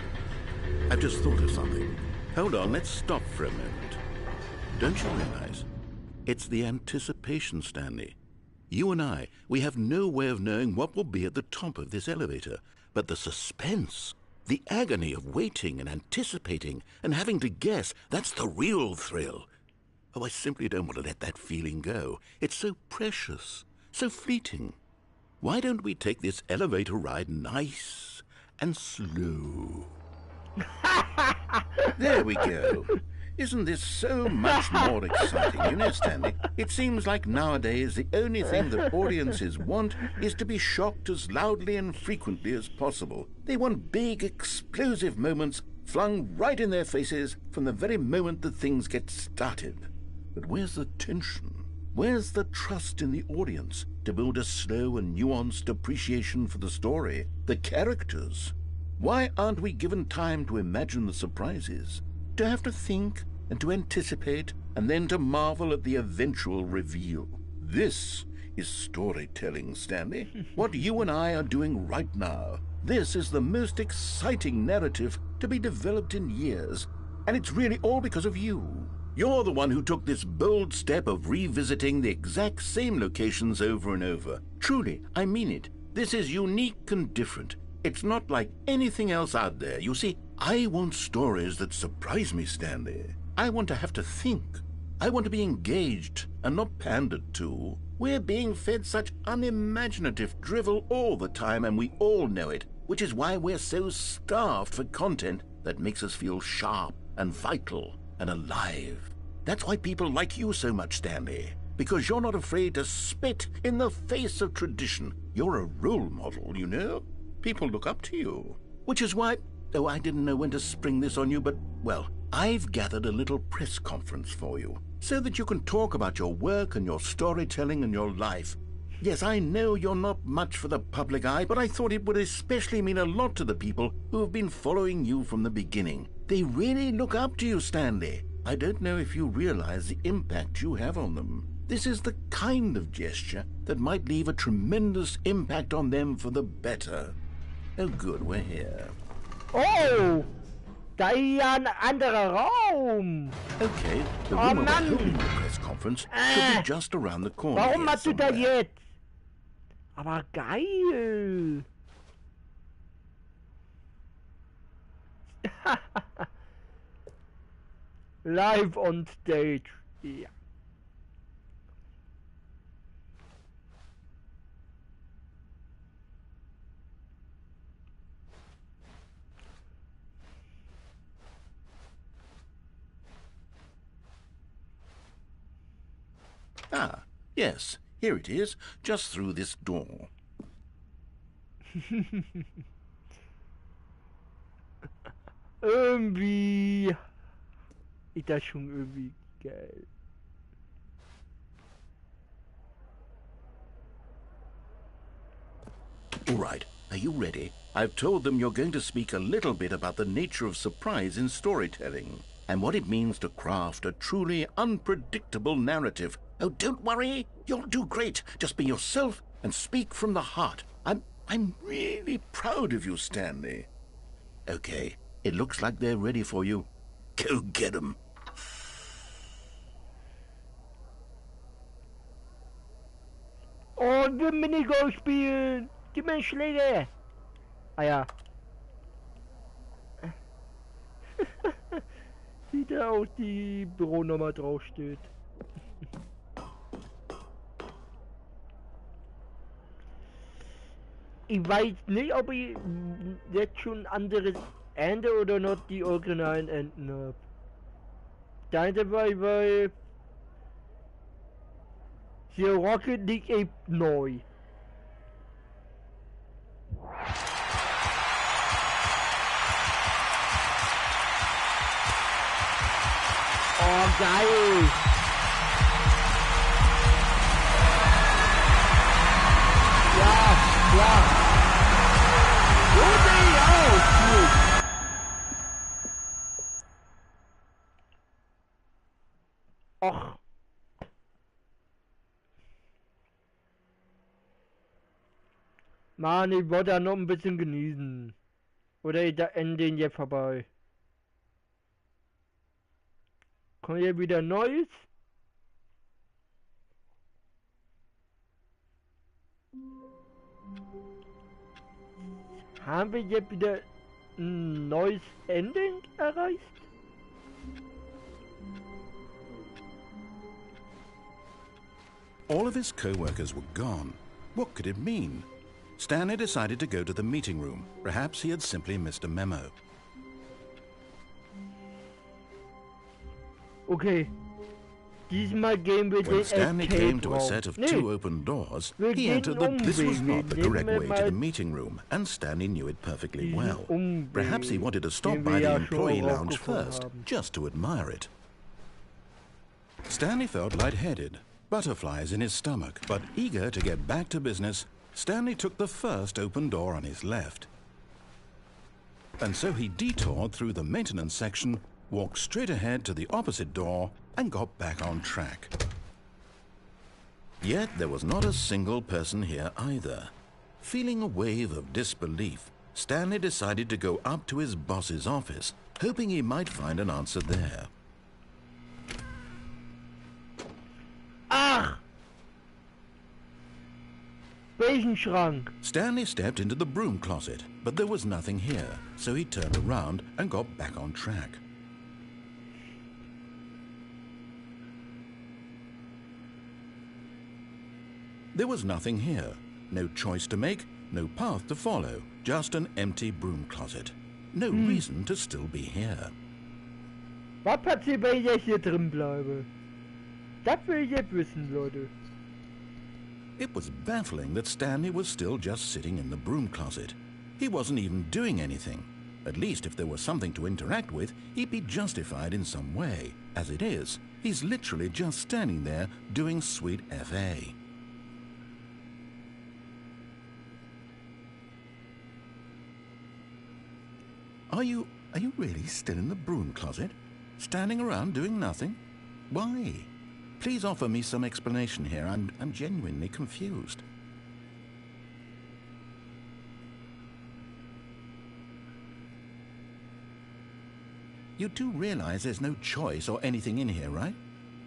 I've just thought of something. Hold on, let's stop for a moment. Don't you realize? It's the anticipation, Stanley. You and I, we have no way of knowing what will be at the top of this elevator. But the suspense, the agony of waiting and anticipating and having to guess, that's the real thrill. Oh, I simply don't want to let that feeling go. It's so precious, so fleeting. Why don't we take this elevator ride nice and slow? There we go. Isn't this so much more exciting? You know, Stanley, it seems like nowadays the only thing that audiences want is to be shocked as loudly and frequently as possible. They want big, explosive moments flung right in their faces from the very moment that things get started. But where's the tension? Where's the trust in the audience to build a slow and nuanced appreciation for the story, the characters? Why aren't we given time to imagine the surprises, to have to think and to anticipate and then to marvel at the eventual reveal? This is storytelling, Stanley. What you and I are doing right now. This is the most exciting narrative to be developed in years, and it's really all because of you. You're the one who took this bold step of revisiting the exact same locations over and over. Truly, I mean it. This is unique and different. It's not like anything else out there. You see, I want stories that surprise me, Stanley. I want to have to think. I want to be engaged and not pandered to. We're being fed such unimaginative drivel all the time, and we all know it, which is why we're so starved for content that makes us feel sharp and vital and alive. That's why people like you so much, Stanley, because you're not afraid to spit in the face of tradition. You're a role model, you know? People look up to you. Which is why, oh, I didn't know when to spring this on you, but, well, I've gathered a little press conference for you, so that you can talk about your work and your storytelling and your life. Yes, I know you're not much for the public eye, but I thought it would especially mean a lot to the people who have been following you from the beginning. They really look up to you, Stanley. I don't know if you realize the impact you have on them. This is the kind of gesture that might leave a tremendous impact on them for the better. Oh good, we're here. Oh! Da ist ja ein anderer Raum! Okay, the Oh, room of Mann! holding the press conference should be just around the corner. Warum here machst du das somewhere. jetzt? Aber geil! Live on stage. Ja. Ah, yes, here it is, just through this door. Irgendwie ist das schon irgendwie geil. All right, are you ready? I've told them you're going to speak a little bit about the nature of surprise in storytelling and what it means to craft a truly unpredictable narrative. Oh, don't worry, you'll do great. Just be yourself and speak from the heart. I'm really proud of you, Stanley. Okay, it looks like they're ready for you. Go get 'em. Oh, wir Minigolf spielen. Gib mir einen Schläger. Ah ja. Wie da auch die Büronummer draufsteht. Ich weiß nicht, ob ich jetzt schon ein anderes Ende oder noch die originalen Enden habe. Dein dabei, weil hier Rocket League eben neu. Oh, geil! Ja, ja. So sehe ich aus, gut. Och. Mann, ich wollte ja noch ein bisschen genießen. Oder ist der Ende jetzt vorbei? Kommt hier wieder Neues? Haben wir jetzt wieder ein neues Ending erreicht? All of his co-workers were gone. What could it mean? Stanley decided to go to the meeting room. Perhaps he had simply missed a memo. Okay. Diesmal gehen wir When den Stanley Escape came to a Raum. set of Nee, 2 open doors, wir he gehen entered that this was Umweg. not the Nehmen correct wir way to the mal meeting room, and Stanley knew it perfectly diesen well. Umweg, Perhaps he wanted to stop den by wir the ja schon employee auch lounge gefunden first, haben. just to admire it. Stanley felt lightheaded, butterflies in his stomach, but eager to get back to business, Stanley took the first open door on his left. And so he detoured through the maintenance section, walked straight ahead to the opposite door, and got back on track. Yet there was not a single person here either. Feeling a wave of disbelief, Stanley decided to go up to his boss's office, hoping he might find an answer there. Ach! Welchen Schrank? Stanley stepped into the broom closet, but there was nothing here, so he turned around and got back on track. There was nothing here. No choice to make, no path to follow, just an empty broom closet. No reason to still be here. Was passiert, wenn ich jetzt hier drin bleibe? Das will ich jetzt wissen, Leute. It was baffling that Stanley was still just sitting in the broom closet. He wasn't even doing anything. At least if there was something to interact with, he'd be justified in some way. As it is, he's literally just standing there doing sweet FA. Are you really still in the broom closet? Standing around doing nothing? Why? Please offer me some explanation here. I'm genuinely confused. You do realize there's no choice or anything in here, right?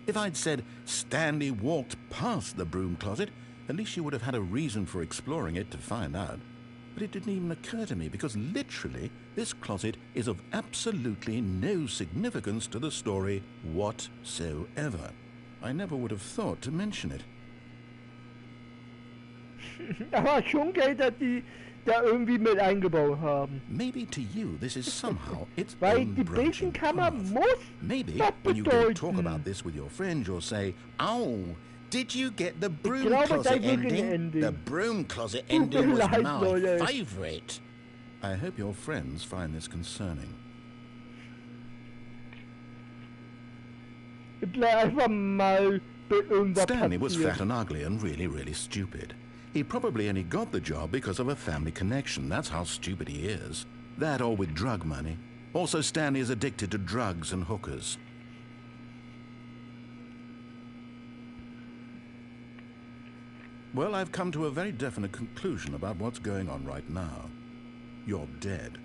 If I'd said Stanley walked past the broom closet, at least you would have had a reason for exploring it to find out. But it didn't even occur to me because literally this closet is of absolutely no significance to the story whatsoever. I never would have thought to mention it. Aber schon Geld, dass die da irgendwie mit eingebaut haben. Maybe to you this is somehow its Weil own die branching Bildschirmkammer path. muss Maybe das when you go to talk bedeuten. about this with your friends, you'll say, "Oh, did you get the broom glaube, closet da ist wirklich ein ending? Ending. The broom closet Tut mir ending was leid, my Leute. favorite." I hope your friends find this concerning. Ich bleib einfach mal bei irgendwas Stanley was passiert. fat and ugly and really, really stupid. He probably only got the job because of a family connection. That's how stupid he is. That or with drug money. Also, Stanley is addicted to drugs and hookers. Well, I've come to a very definite conclusion about what's going on right now. You're dead.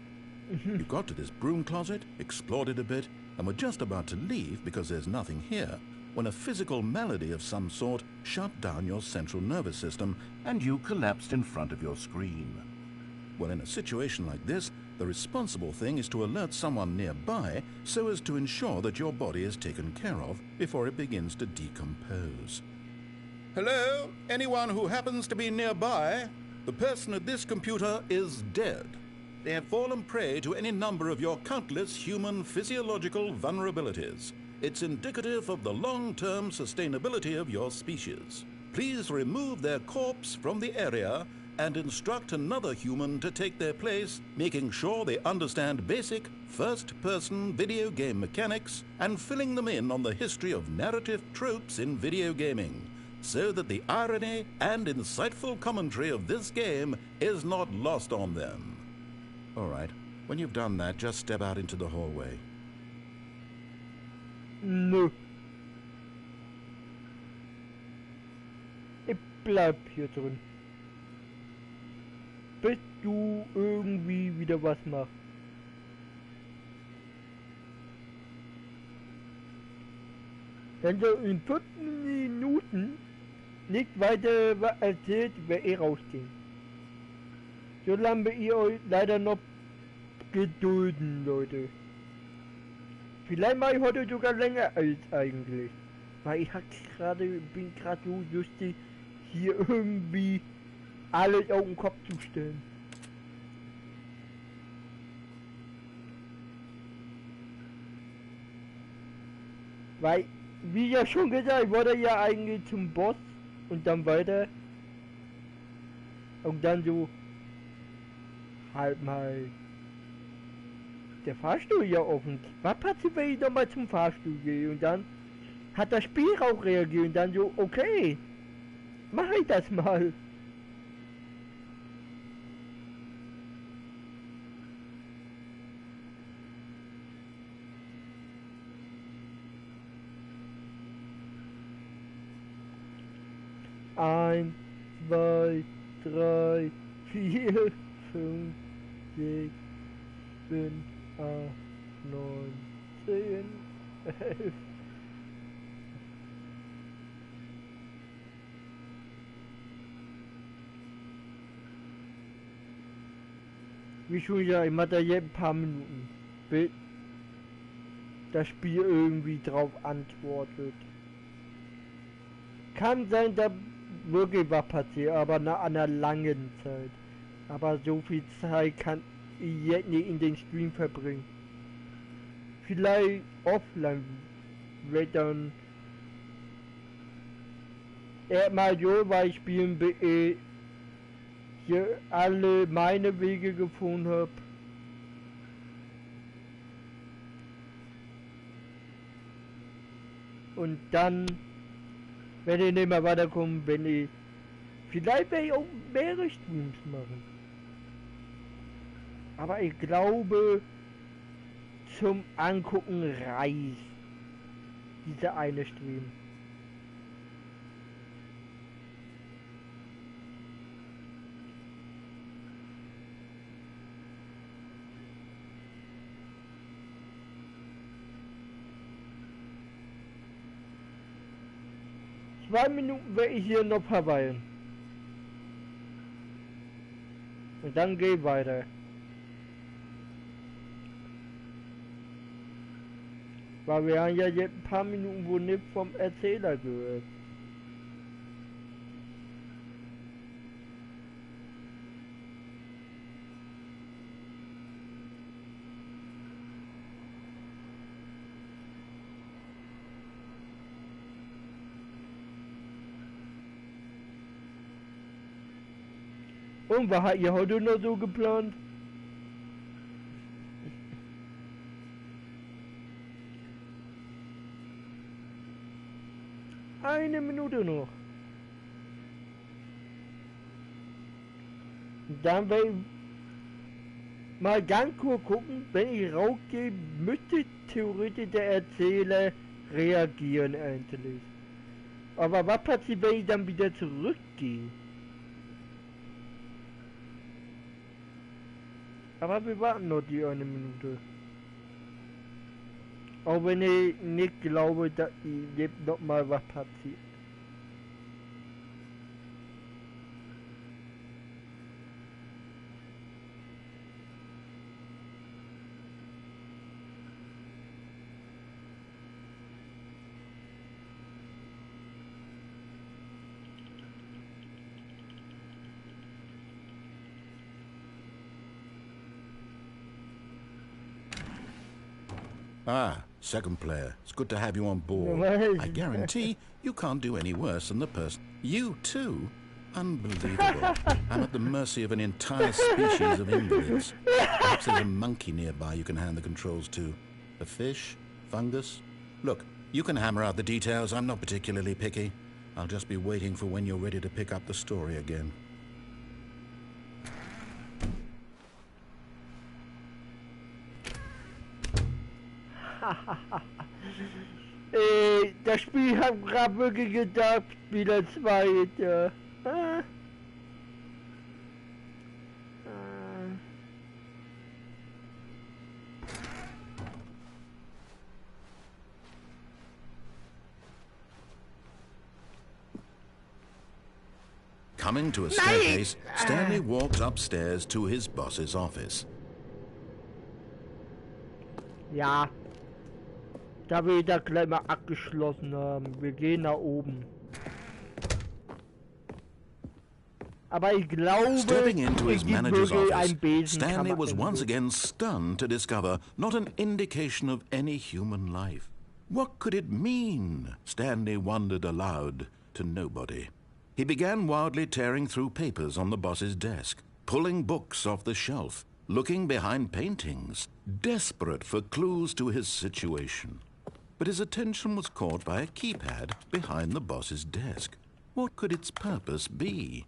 You got to this broom closet, explored it a bit, and were just about to leave because there's nothing here, when a physical malady of some sort shut down your central nervous system and you collapsed in front of your screen. Well, in a situation like this, the responsible thing is to alert someone nearby so as to ensure that your body is taken care of before it begins to decompose. Hello? Anyone who happens to be nearby? The person at this computer is dead. They have fallen prey to any number of your countless human physiological vulnerabilities. It's indicative of the long-term sustainability of your species. Please remove their corpse from the area and instruct another human to take their place, making sure they understand basic first-person video game mechanics and filling them in on the history of narrative tropes in video gaming, so that the irony and insightful commentary of this game is not lost on them. All right, when you've done that, just step out into the hallway. Nö. Ich bleib hier drin. Bis du irgendwie wieder was machst. Wenn du in 5 Minuten nicht weiter erzählt, werde ich rausgehen. Solange wir ihr euch leider noch gedulden, Leute. Vielleicht mache ich heute sogar länger als eigentlich. Weil ich bin gerade so lustig, hier irgendwie alles auf den Kopf zu stellen. Weil, wie ja schon gesagt, ich wollte ja eigentlich zum Boss und dann weiter. Und dann so halt mal der Fahrstuhl ja offen. Was passiert, wenn ich nochmal zum Fahrstuhl gehe? Und dann hat das Spiel auch reagiert und dann so, okay, mache ich das mal. Eins, zwei, drei, 4, 5, 6, 7, 8, 9, 10, 11. Wie schon gesagt, ich mache da jetzt ein paar Minuten, bis das Spiel irgendwie drauf antwortet. Kann sein, dass wirklich was passiert, aber nach einer langen Zeit. Aber so viel Zeit kann ich jetzt nicht in den Stream verbringen. Vielleicht offline wird dann erstmal so weit spielen, bis ich hier alle meine Wege gefunden habe. Und dann, wenn ich nicht mehr weiterkomme, vielleicht werde ich auch mehrere Streams machen. Aber ich glaube, zum Angucken reicht dieser eine Stream. Zwei Minuten werde ich hier noch verweilen. Und dann gehe ich weiter. Weil wir haben ja jetzt ein paar Minuten wohl nicht vom Erzähler gehört. Und was hat ihr heute noch so geplant? Eine Minute noch. Dann werde ich mal ganz kurz gucken, wenn ich rausgehe, müsste theoretisch der Erzähler reagieren endlich. Aber was passiert, wenn ich dann wieder zurückgehe? Aber wir warten noch die eine Minute. Auch wenn ich nicht glaube, dass ihm noch mal was passiert. Ah, second player. It's good to have you on board. I guarantee you can't do any worse than the person. You too? Unbelievable. I'm at the mercy of an entire species of invalids. Perhaps there's a monkey nearby you can hand the controls to. A fish? Fungus? Look, you can hammer out the details. I'm not particularly picky. I'll just be waiting for when you're ready to pick up the story again. Das Spiel hat gerade wirklich gedacht, wieder zweite. Coming to a staircase, Stanley walked upstairs to his boss's office. Ja. Da wir da gleich mal abgeschlossen haben. Wir gehen nach oben. Aber ich glaube, Stepping into his manager's office, Stanley was once Besen. again stunned to discover not an indication of any human life. What could it mean? Stanley wondered aloud to nobody. He began wildly tearing through papers on the boss's desk, pulling books off the shelf, looking behind paintings, desperate for clues to his situation. But his attention was caught by a keypad behind the boss's desk. What could its purpose be?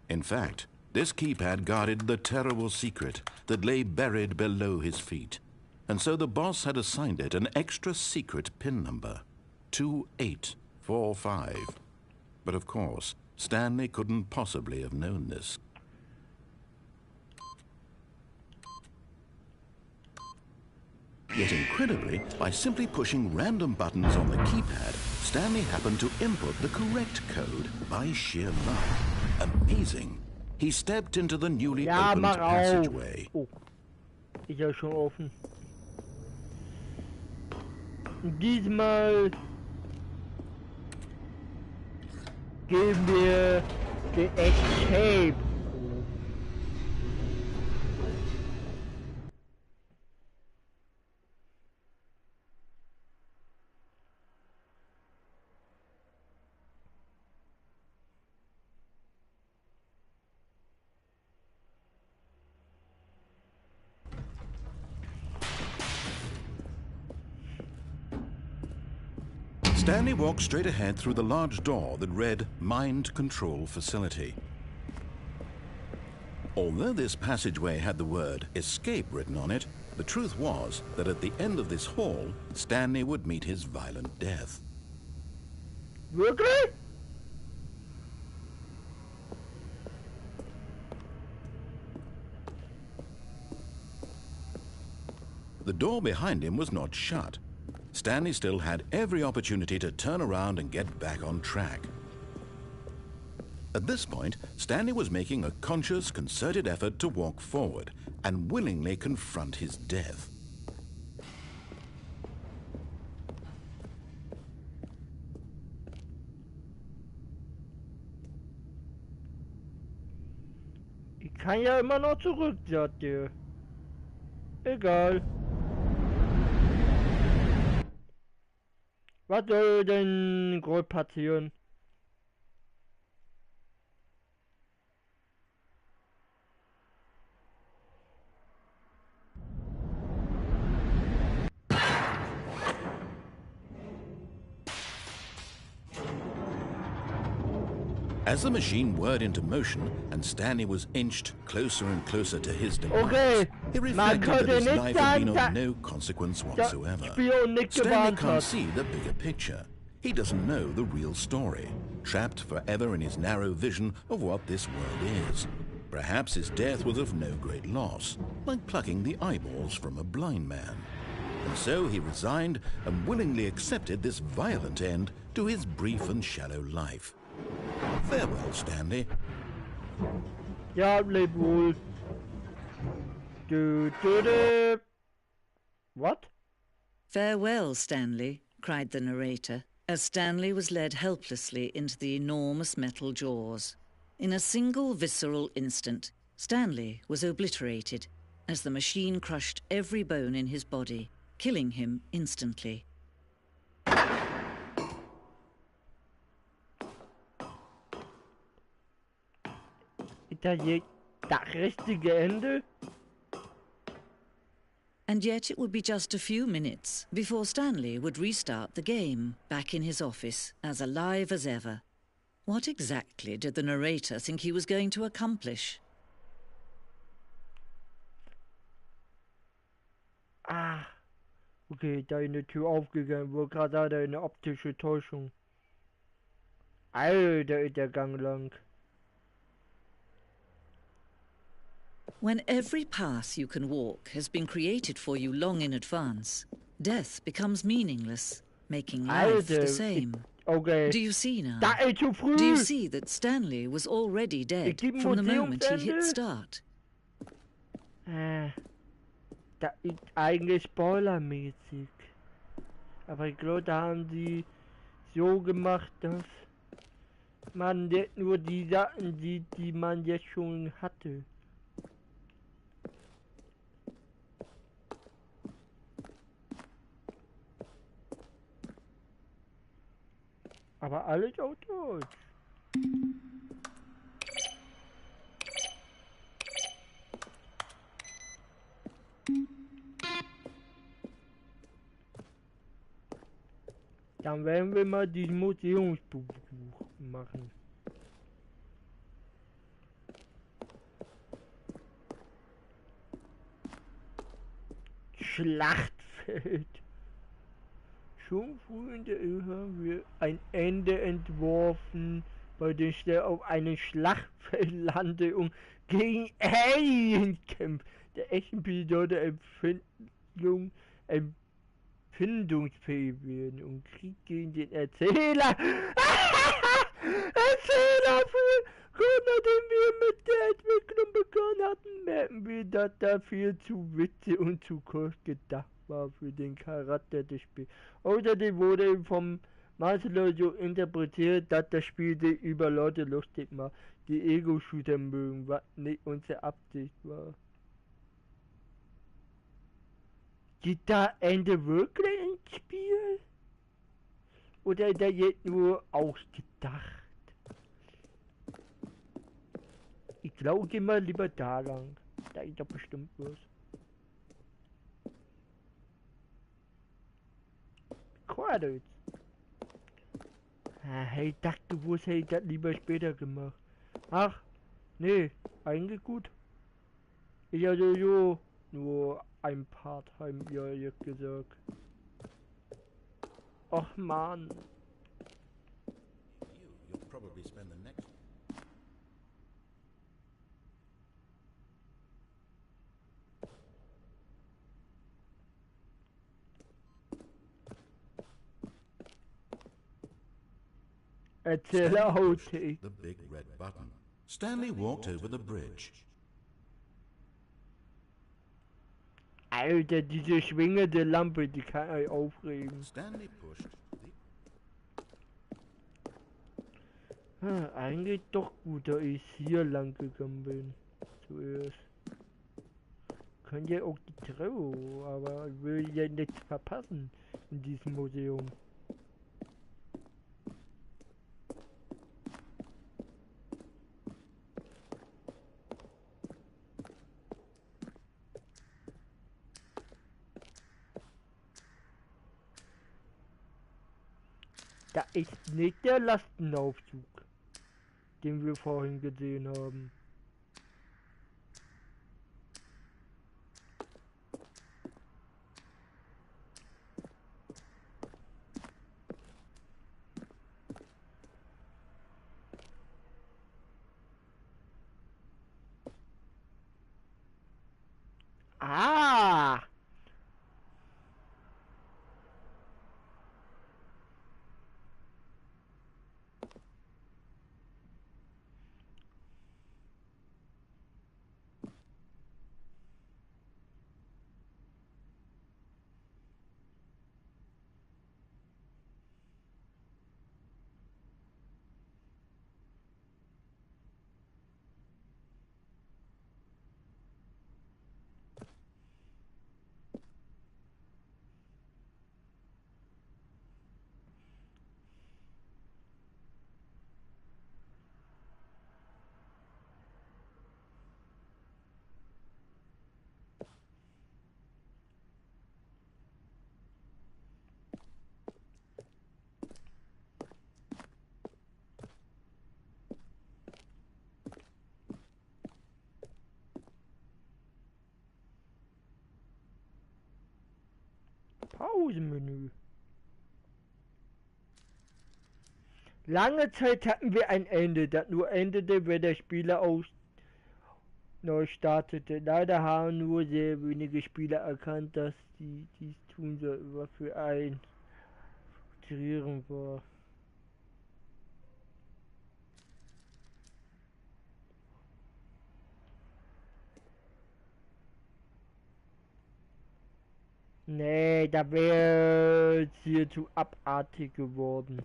In fact, this keypad guarded the terrible secret that lay buried below his feet. And so the boss had assigned it an extra secret PIN number, 2845. But of course, Stanley couldn't possibly have known this. Yet incredibly, by simply pushing random buttons on the keypad, Stanley happened to input the correct code by sheer luck. Amazing. He stepped into the newly opened passageway. Oh, ist ja schon offen. Diesmal geben wir den Escape. Stanley walked straight ahead through the large door that read Mind Control Facility. Although this passageway had the word escape written on it, the truth was that at the end of this hall, Stanley would meet his violent death. Wirklich? The door behind him was not shut. Stanley still had every opportunity to turn around and get back on track. At this point, Stanley was making a conscious, concerted effort to walk forward and willingly confront his death. Ich kann ja immer noch zurück, sagt ihr. Egal. Was soll denn groß passieren? As the machine whirred into motion and Stanley was inched closer and closer to his demise, Okay, he man reflected that könnte his nicht life had been sagen, of no consequence dass whatsoever. der Spion nicht Stanley gewarnt can't hat. see the bigger picture. He doesn't know the real story, trapped forever in his narrow vision of what this world is. Perhaps his death was of no great loss, like plucking the eyeballs from a blind man. And so he resigned and willingly accepted this violent end to his brief and shallow life. Farewell, Stanley. Ja, leb wohl. What? Farewell, Stanley, cried the narrator, as Stanley was led helplessly into the enormous metal jaws. In a single visceral instant, Stanley was obliterated as the machine crushed every bone in his body, killing him instantly. Ist das jetzt das richtige Ende? And yet it would be just a few minutes before Stanley would restart the game, back in his office, as alive as ever. What exactly did the narrator think he was going to accomplish? Ah, okay, da ist eine Tür aufgegangen, wo gerade hat er eine optische Täuschung. Alter, ist der Gang lang. When every path you can walk has been created for you long in advance, death becomes meaningless, making life the same. Okay. Do you see now? Da ist zu früh! Do you see that Stanley was already dead from the moment he hit start? Da ist eigentlich spoilermäßig. Aber ich glaube, da haben sie so gemacht, dass man jetzt nur die Sachen sieht, die man jetzt schon hatte. Aber alles auf Deutsch. Dann werden wir mal diesen Museumsbesuch machen. Schlachtfeld. Schon früh in der Ehe haben wir ein Ende entworfen, bei dem Stelle auf einem Schlachtfeld lande und gegen Alien kämpft. Der echten Pilot empfindungsfähig werden und Krieg gegen den Erzähler. Erzähler für Grund, nachdem wir mit der Entwicklung begonnen hatten, merken wir, dass da viel zu witzig und zu kurz gedacht war für den Charakter des Spiels. Außerdem wurde vom Master so interpretiert, dass das Spiel sich über Leute lustig macht, die Ego-Shooter mögen, was nicht unsere Absicht war. Geht da Ende wirklich ins Spiel? Oder ist er jetzt nur ausgedacht? Ich glaube, geh mal lieber da lang. Da ist doch bestimmt was. Quarters. Hey, ich dachte, wo hätte ich das lieber später gemacht? Ach, nee, eigentlich gut. Ich also so nur ein Part haben wir jetzt gesagt. Ach man. You'll probably spend the next... Erzähler Outtake. The big red button. Stanley walked over the bridge. Alter, diese schwingende Lampe, die kann euch aufregen. Stanley pushed the... Eigentlich doch gut, dass ich hier lang gegangen bin. Zuerst. Könnt ihr auch die Treppe, aber ich will ja nichts verpassen in diesem Museum. Da ist nicht der Lastenaufzug, den wir vorhin gesehen haben. Ah! Pausenmenü. Lange Zeit hatten wir ein Ende, das nur endete, wenn der Spieler neu startete. Leider haben nur sehr wenige Spieler erkannt, dass sie dies tun sollten, was für ein frustrierend war. Nee, da wäre es hier zu abartig geworden.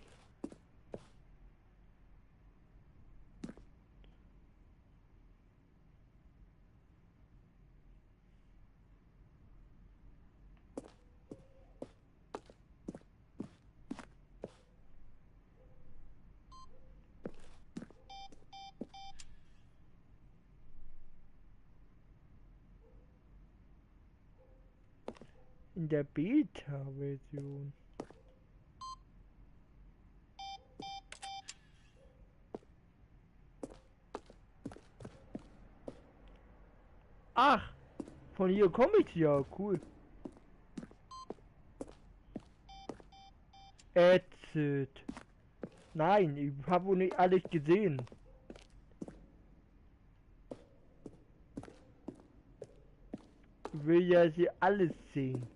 In der Beta-Version. Ach, von hier komme ich ja, cool. Ätzend. Nein, ich habe wohl nicht alles gesehen. Ich will ja hier alles sehen.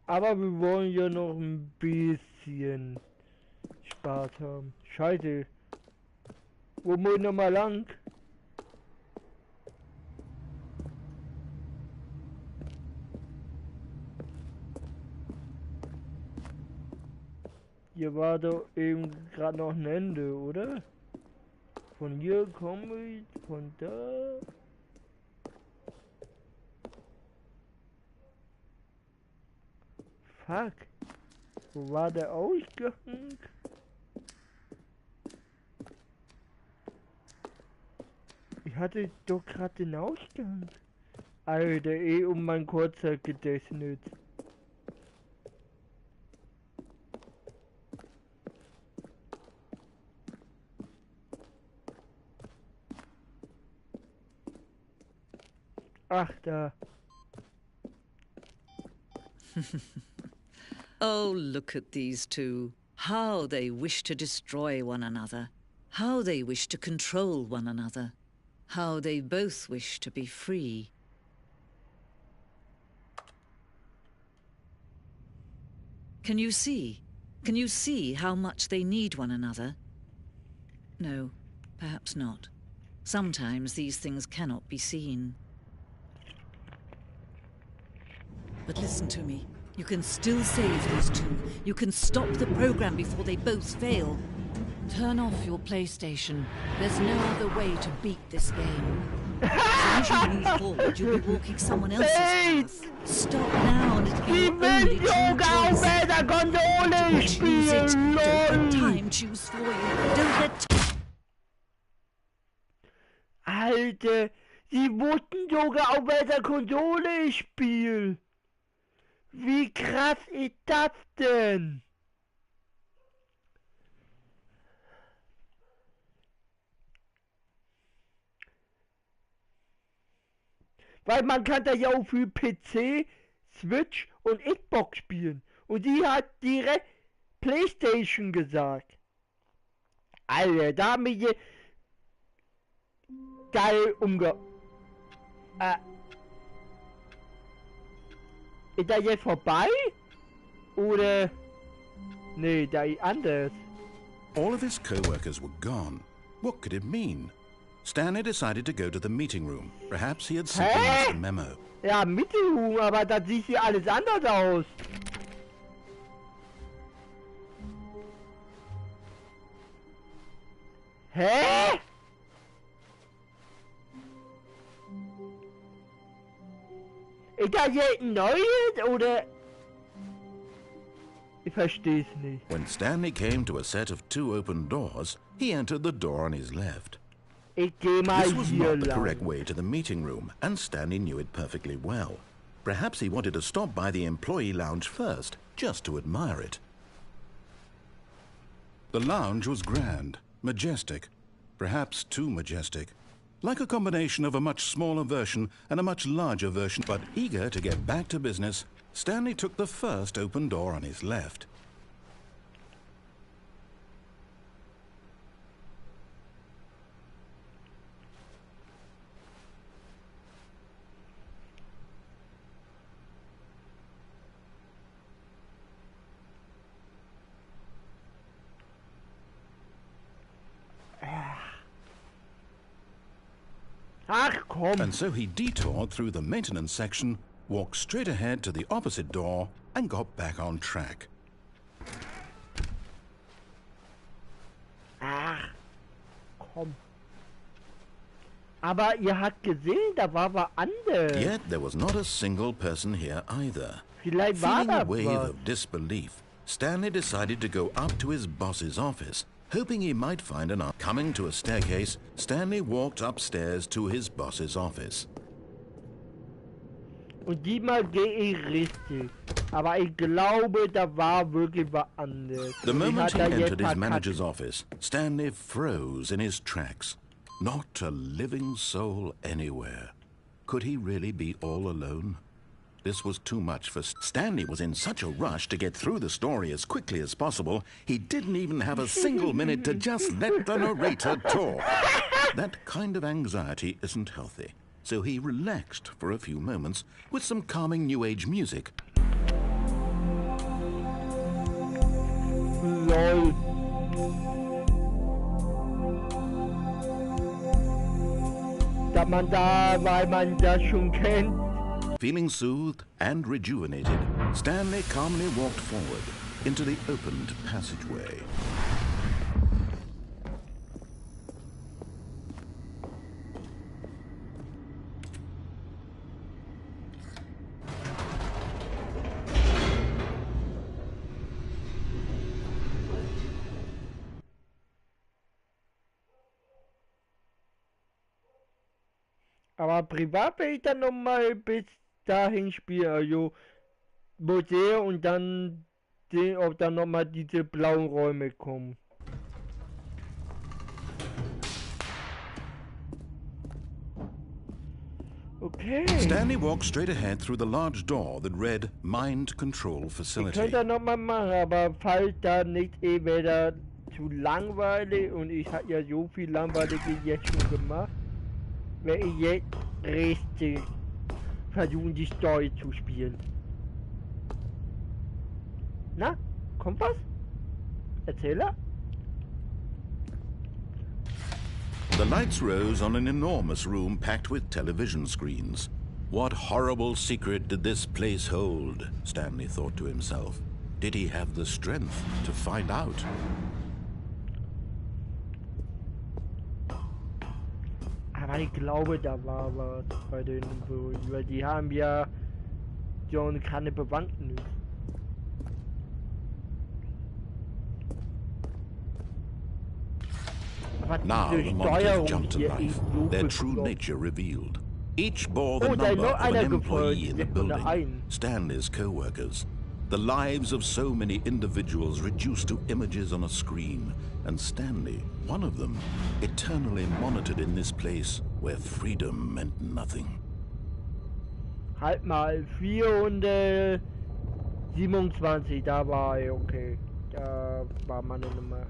Aber wir wollen ja noch ein bisschen Spaß haben. Scheiße. Wo muss ich nochmal lang? Hier war doch eben gerade noch ein Ende, oder? Von hier komme ich, von da. Fuck. Wo war der Ausgang? Ich hatte doch gerade den Ausgang. Alter, um mein Kurzzeitgedächtnis. Ach, da. Oh, look at these two. How they wish to destroy one another. How they wish to control one another. How they both wish to be free. Can you see? Can you see how much they need one another? No, perhaps not. Sometimes these things cannot be seen. But listen to me. You can still save these two. You can stop the program before they both fail. Turn off your PlayStation. There's no other way to beat this game. As you move forward, you'll be walking someone else's path. Stop now and it'll be your only true choice. Don't choose it. Don't let time choose for you. Don't let... Alter, sie wussten sogar, auf welcher Konsole ich spiele. Wie krass ist das denn? Weil man kann das ja auch für PC, Switch und Xbox spielen. Und die hat direkt PlayStation gesagt. Alter, da haben wir hier geil Ist das jetzt vorbei? Oder... Nee, da ist anders. All of his co-workers were gone. What could it mean? Stanley decided to go to the meeting room. Perhaps he had simply missed a memo. Ja, Meeting Room, aber das sieht hier alles anders aus. Hä? Ist das jetzt ein neues oder... Ich versteh's nicht. When Stanley came to a set of 2 open doors, he entered the door on his left. Ich geh mal This was hier not the lang. correct way to the meeting room, and Stanley knew it perfectly well. Perhaps he wanted to stop by the employee lounge first, just to admire it. The lounge was grand, majestic, perhaps too majestic. Like a combination of a much smaller version and a much larger version. But eager to get back to business, Stanley took the first open door on his left. Ach komm. And so he detoured through the maintenance section, walked straight ahead to the opposite door, and got back on track. Ach, komm. Aber ihr habt gesehen, da war was anderes. Yet there was not a single person here either. Vielleicht war Feeling a da wave was. of disbelief, Stanley decided to go up to his boss's office, hoping he might find an answer. Coming to a staircase, Stanley walked upstairs to his boss's office. Und diesmal gehe ich richtig. Aber ich glaube, da war wirklich was anderes. The Und ich moment he hatte jetzt entered his verkackt. manager's office, Stanley froze in his tracks. Not a living soul anywhere. Could he really be all alone? This was too much for Stanley. Was in such a rush to get through the story as quickly as possible, he didn't even have a single minute to just let the narrator talk. That kind of anxiety isn't healthy, so he relaxed for a few moments with some calming New Age music. Lol. Da man da, weil man das schon kennt. Feeling soothed and rejuvenated, Stanley calmly walked forward into the opened passageway. Aber privat will ich dann nochmal bis dahin spielen, also Museum und dann sehen, ob dann nochmal diese blauen Räume kommen. Okay. Stanley walked straight ahead through the large door that read Mind Control Ich Facility. könnte das nochmal machen, aber falls da nicht entweder zu langweilig und ich habe ja so viel Langweiliges jetzt schon gemacht, werde ich jetzt richtig versuchen, die Story zu spielen. Na, kommt was? Erzähler? The lights rose on an enormous room packed with television screens. What horrible secret did this place hold? Stanley thought to himself. Did he have the strength to find out? Aber ich glaube, da war was bei den Bürgern, weil die haben ja schon keine Bewandtnis. Aber Now diese the monsters Steuerung jumped to hier life, ist so their true bekloppt. nature revealed. Each bore the Oh, da ist number noch of an einer employee in the gefolgt, der building, ein. Stanley's co-workers. The lives of so many individuals reduced to images on a screen, and Stanley, one of them, eternally monitored in this place where freedom meant nothing. Halt mal, 427, da war er, okay. Da war meine Nummer.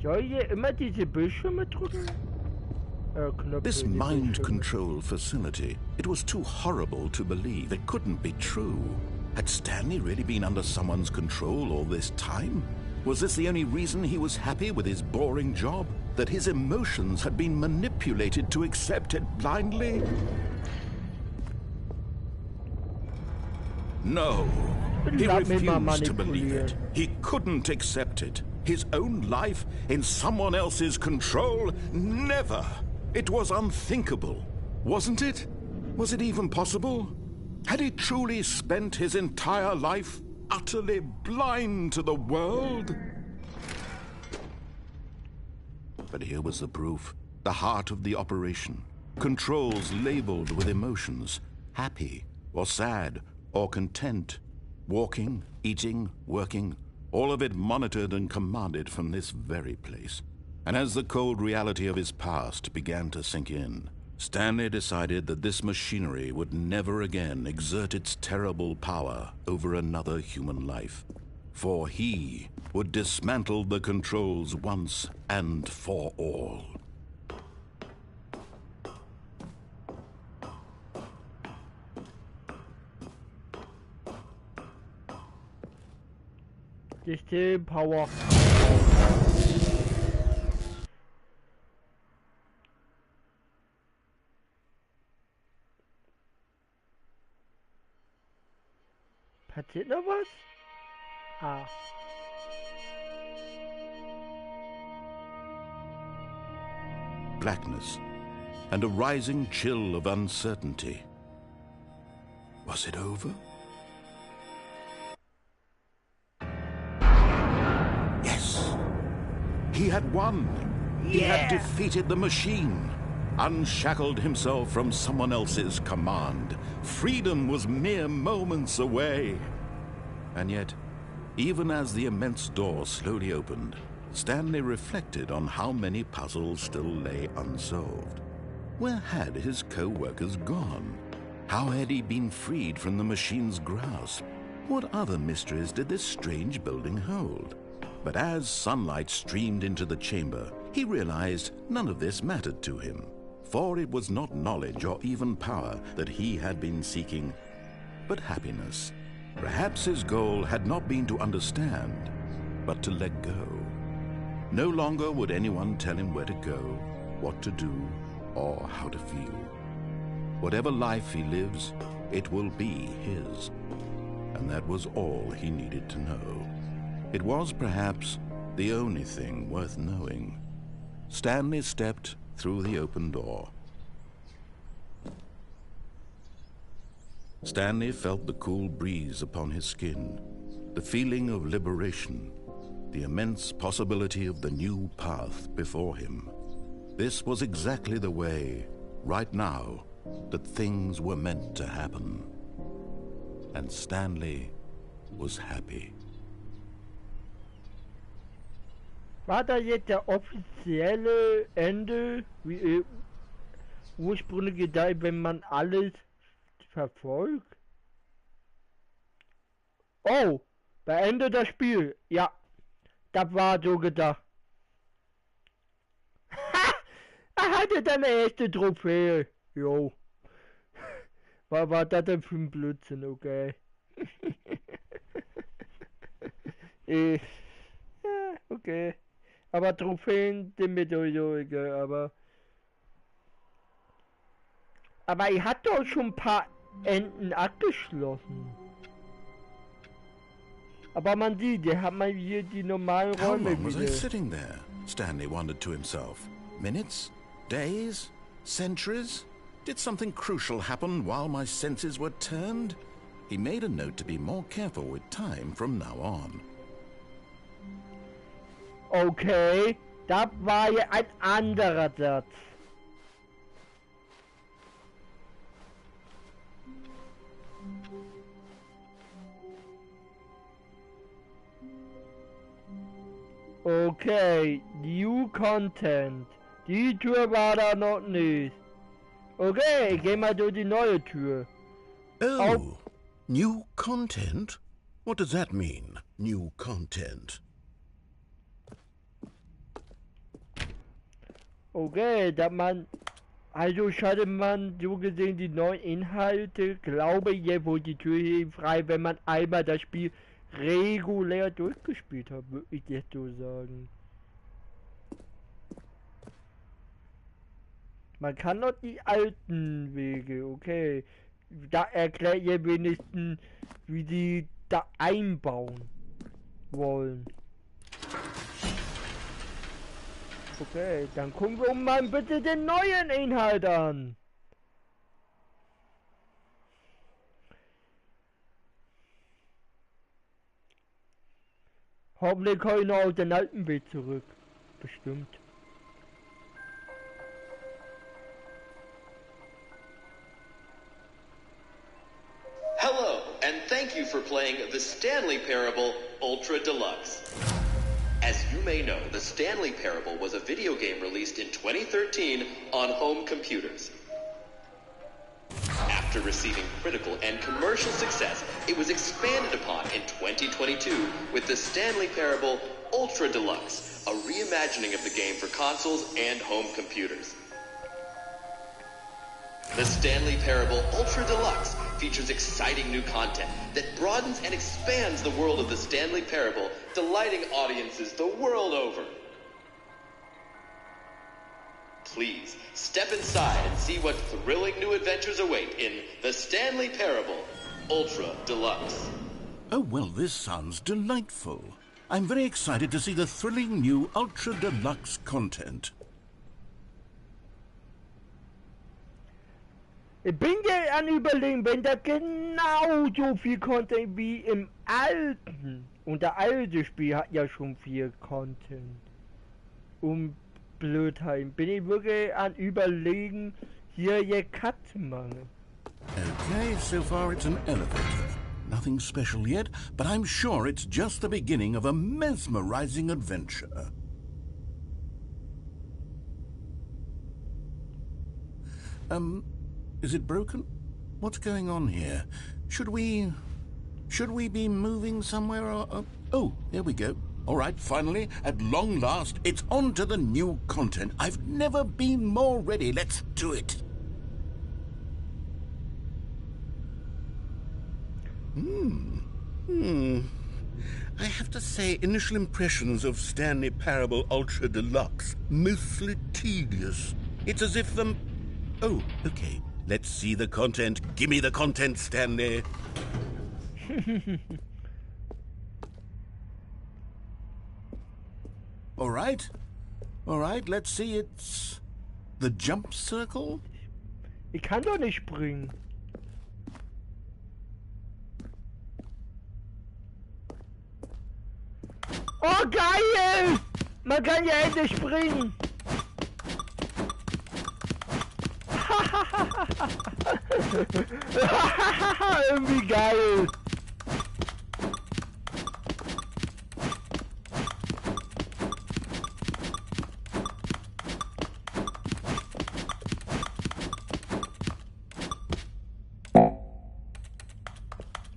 Soll ich hier immer diese Bildschirme drücken? Knöpfe, This die mind Bildschirme. control facility, it was too horrible to believe. It couldn't be true. Had Stanley really been under someone's control all this time? Was this the only reason he was happy with his boring job? That his emotions had been manipulated to accept it blindly? No, he Lass mich mal refused to believe manipulieren. it. He couldn't accept it. His own life in someone else's control? Never! It was unthinkable. Wasn't it? Was it even possible? Had he truly spent his entire life utterly blind to the world? But here was the proof. The heart of the operation. Controls labeled with emotions. Happy, or sad, or content. Walking, eating, working. All of it monitored and commanded from this very place. And as the cold reality of his past began to sink in, Stanley decided that this machinery would never again exert its terrible power over another human life. For he would dismantle the controls once and for all. System power. Passiert noch was? Ah. Blackness and a rising chill of uncertainty. Was it over? Yes! He had won! He had defeated the machine! Unshackled himself from someone else's command. Freedom was mere moments away. And yet, even as the immense door slowly opened, Stanley reflected on how many puzzles still lay unsolved. Where had his co-workers gone? How had he been freed from the machine's grasp? What other mysteries did this strange building hold? But as sunlight streamed into the chamber, he realized none of this mattered to him. For it was not knowledge or even power that he had been seeking, but happiness. Perhaps his goal had not been to understand, but to let go. No longer would anyone tell him where to go, what to do, or how to feel. Whatever life he lives, it will be his. And that was all he needed to know. It was perhaps the only thing worth knowing. Stanley stepped through the open door. Stanley felt the cool breeze upon his skin, the feeling of liberation, the immense possibility of the new path before him. This was exactly the way, right now, that things were meant to happen. And Stanley was happy. War da jetzt der offizielle Ende, wie ursprünglich gedacht, wenn man alles verfolgt? Oh, beende das Spiel. Ja, das war so gedacht. Ha! Er hatte deine erste Trophäe. Jo. Was war das denn für ein Blödsinn, okay? Ja, okay. Aber Trophäen sind mir sowieso egal, aber ich hatte doch schon ein paar Enden abgeschlossen. Aber man sieht, hier hat man hier die normalen How Räume long was I wieder. sitting there? Stanley wondered to himself. Minutes? Days? Centuries? Did something crucial happen while my senses were turned? He made a note to be more careful with time from now on. Okay, das war ja ein anderer Satz. Okay, New Content. Die Tür war da noch nicht. Okay, ich geh mal durch die neue Tür. Oh, new content? What does that mean, new content? Okay, dass man, also schaltet man so gesehen die neuen Inhalte, glaube ich, jetzt wohl die Tür hier frei, wenn man einmal das Spiel regulär durchgespielt hat, würde ich jetzt so sagen. Man kann noch die alten Wege, okay. Da erklärt ihr wenigstens, wie die da einbauen wollen. Okay, dann gucken wir uns mal bitte den neuen Inhalt an. Hoffentlich komme ich noch auf den alten Weg zurück. Bestimmt. Hello, and thank you for playing the Stanley Parable Ultra Deluxe. As you may know, the Stanley Parable was a video game released in 2013 on home computers. After receiving critical and commercial success, it was expanded upon in 2022 with the Stanley Parable Ultra Deluxe, a reimagining of the game for consoles and home computers. The Stanley Parable Ultra Deluxe features exciting new content that broadens and expands the world of the Stanley Parable, delighting audiences the world over. Please, step inside and see what thrilling new adventures await in the Stanley Parable Ultra Deluxe. Oh, well, this sounds delightful. I'm very excited to see the thrilling new Ultra Deluxe content. Ich bin ja an überlegen, wenn da genau so viel Content wie im alten. Und der alte Spiel hat ja schon viel Content. Blödheit. Bin ich wirklich an überlegen, hier jetzt Cut zu machen. Okay, so far it's an elevator. Nothing special yet, but I'm sure it's just the beginning of a mesmerizing adventure. Is it broken? What's going on here? Should we be moving somewhere or... Oh, there we go. All right, finally, at long last, it's on to the new content. I've never been more ready. Let's do it. I have to say, initial impressions of Stanley Parable Ultra Deluxe, mostly tedious. It's as if the... Oh, okay. Let's see the content. Give me the content, Stanley. All right, let's see. It's the jump circle. Ich kann doch nicht springen. Oh, geil! Man kann ja endlich springen. Irgendwie geil.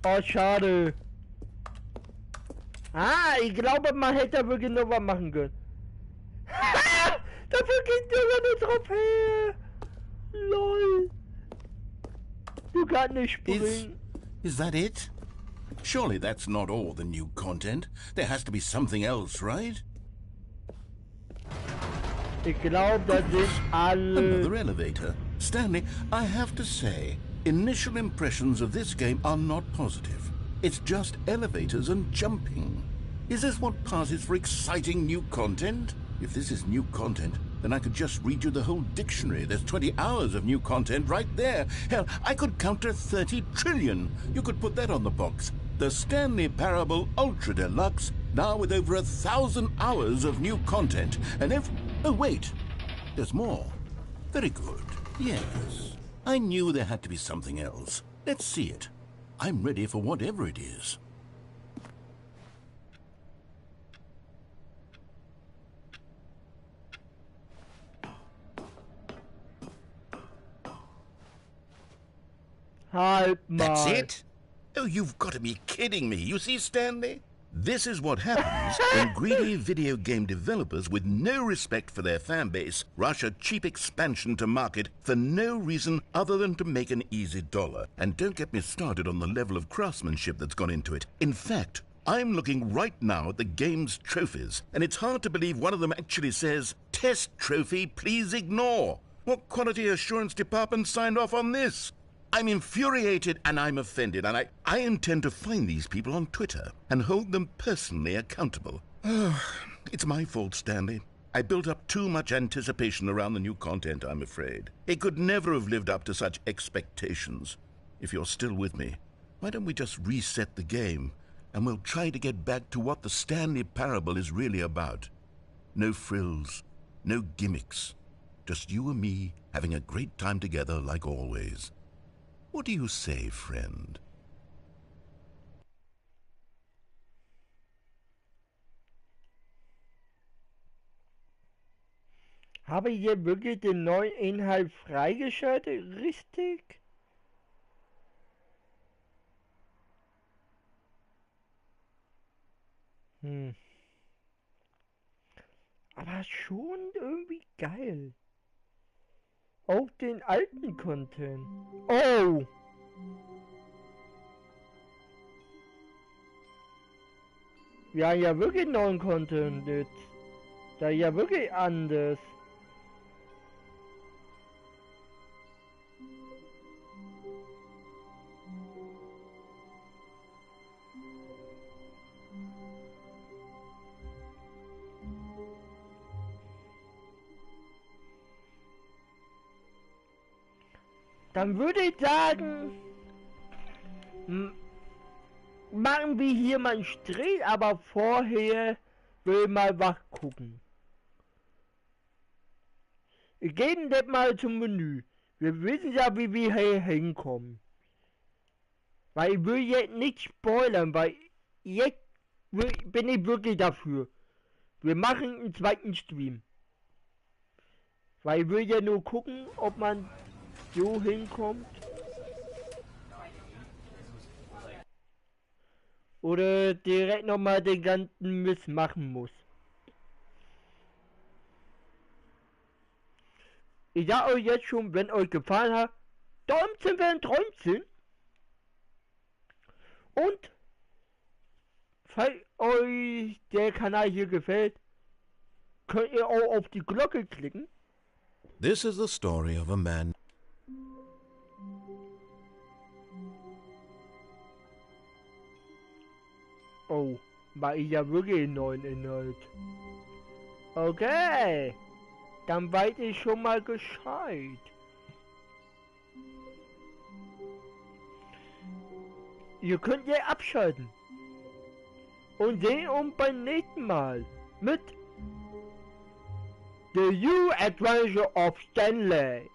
Oh, schade. Ich glaube, man hätte wirklich noch was machen können. Dafür geht sogar eine Trophäe. LOL. Du kannst nicht springen. Is that it? Surely that's not all the new content. There has to be something else, right? Ich glaube, das sind alle. Another elevator. Stanley, I have to say, initial impressions of this game are not positive. It's just elevators and jumping. Is this what passes for exciting new content? If this is new content, then I could just read you the whole dictionary. There's 20 hours of new content right there. Hell, I could count to 30 trillion. You could put that on the box. The Stanley Parable Ultra Deluxe, now with over 1,000 hours of new content. And if... Oh, wait. There's more. Very good. Yes. I knew there had to be something else. Let's see it. I'm ready for whatever it is. That's it? Oh, you've got to be kidding me. You see, Stanley? This is what happens when greedy video game developers with no respect for their fan base rush a cheap expansion to market for no reason other than to make an easy dollar. And don't get me started on the level of craftsmanship that's gone into it. In fact, I'm looking right now at the game's trophies, and it's hard to believe one of them actually says, "Test trophy, please ignore." What quality assurance department signed off on this? I'm infuriated and I'm offended, and I intend to find these people on Twitter and hold them personally accountable. It's my fault, Stanley. I built up too much anticipation around the new content, I'm afraid. It could never have lived up to such expectations. If you're still with me, why don't we just reset the game? and we'll try to get back to what the Stanley Parable is really about. No frills, no gimmicks. Just you and me having a great time together like always. What do you say, friend? Habe ich hier wirklich den neuen Inhalt freigeschaltet? Richtig? Aber schon irgendwie geil. Auch den alten Content. Oh! Wir haben ja wirklich neuen Content jetzt. Da ja wirklich anders. Dann würde ich sagen, machen wir hier mal einen Strich, aber vorher will ich mal was gucken. Wir gehen jetzt mal zum Menü. Wir wissen ja, wie wir hier hinkommen. Weil ich will jetzt nicht spoilern, weil jetzt bin ich wirklich dafür. Wir machen einen zweiten Stream. Weil ich will ja nur gucken, ob man so hinkommt. Oder direkt nochmal den ganzen Mist machen muss. Ich sag euch jetzt schon, wenn euch gefallen hat, Däumchen wäre ein Träumchen. Und falls euch der Kanal hier gefällt, könnt ihr auch auf die Glocke klicken. This is the story of a man. Oh, war ich ja wirklich einen neuen Inhalt. Okay, dann weiß ich schon mal Bescheid. Ihr könnt ja abschalten. Und sehen uns beim nächsten Mal mit The New Adventure of Stanley.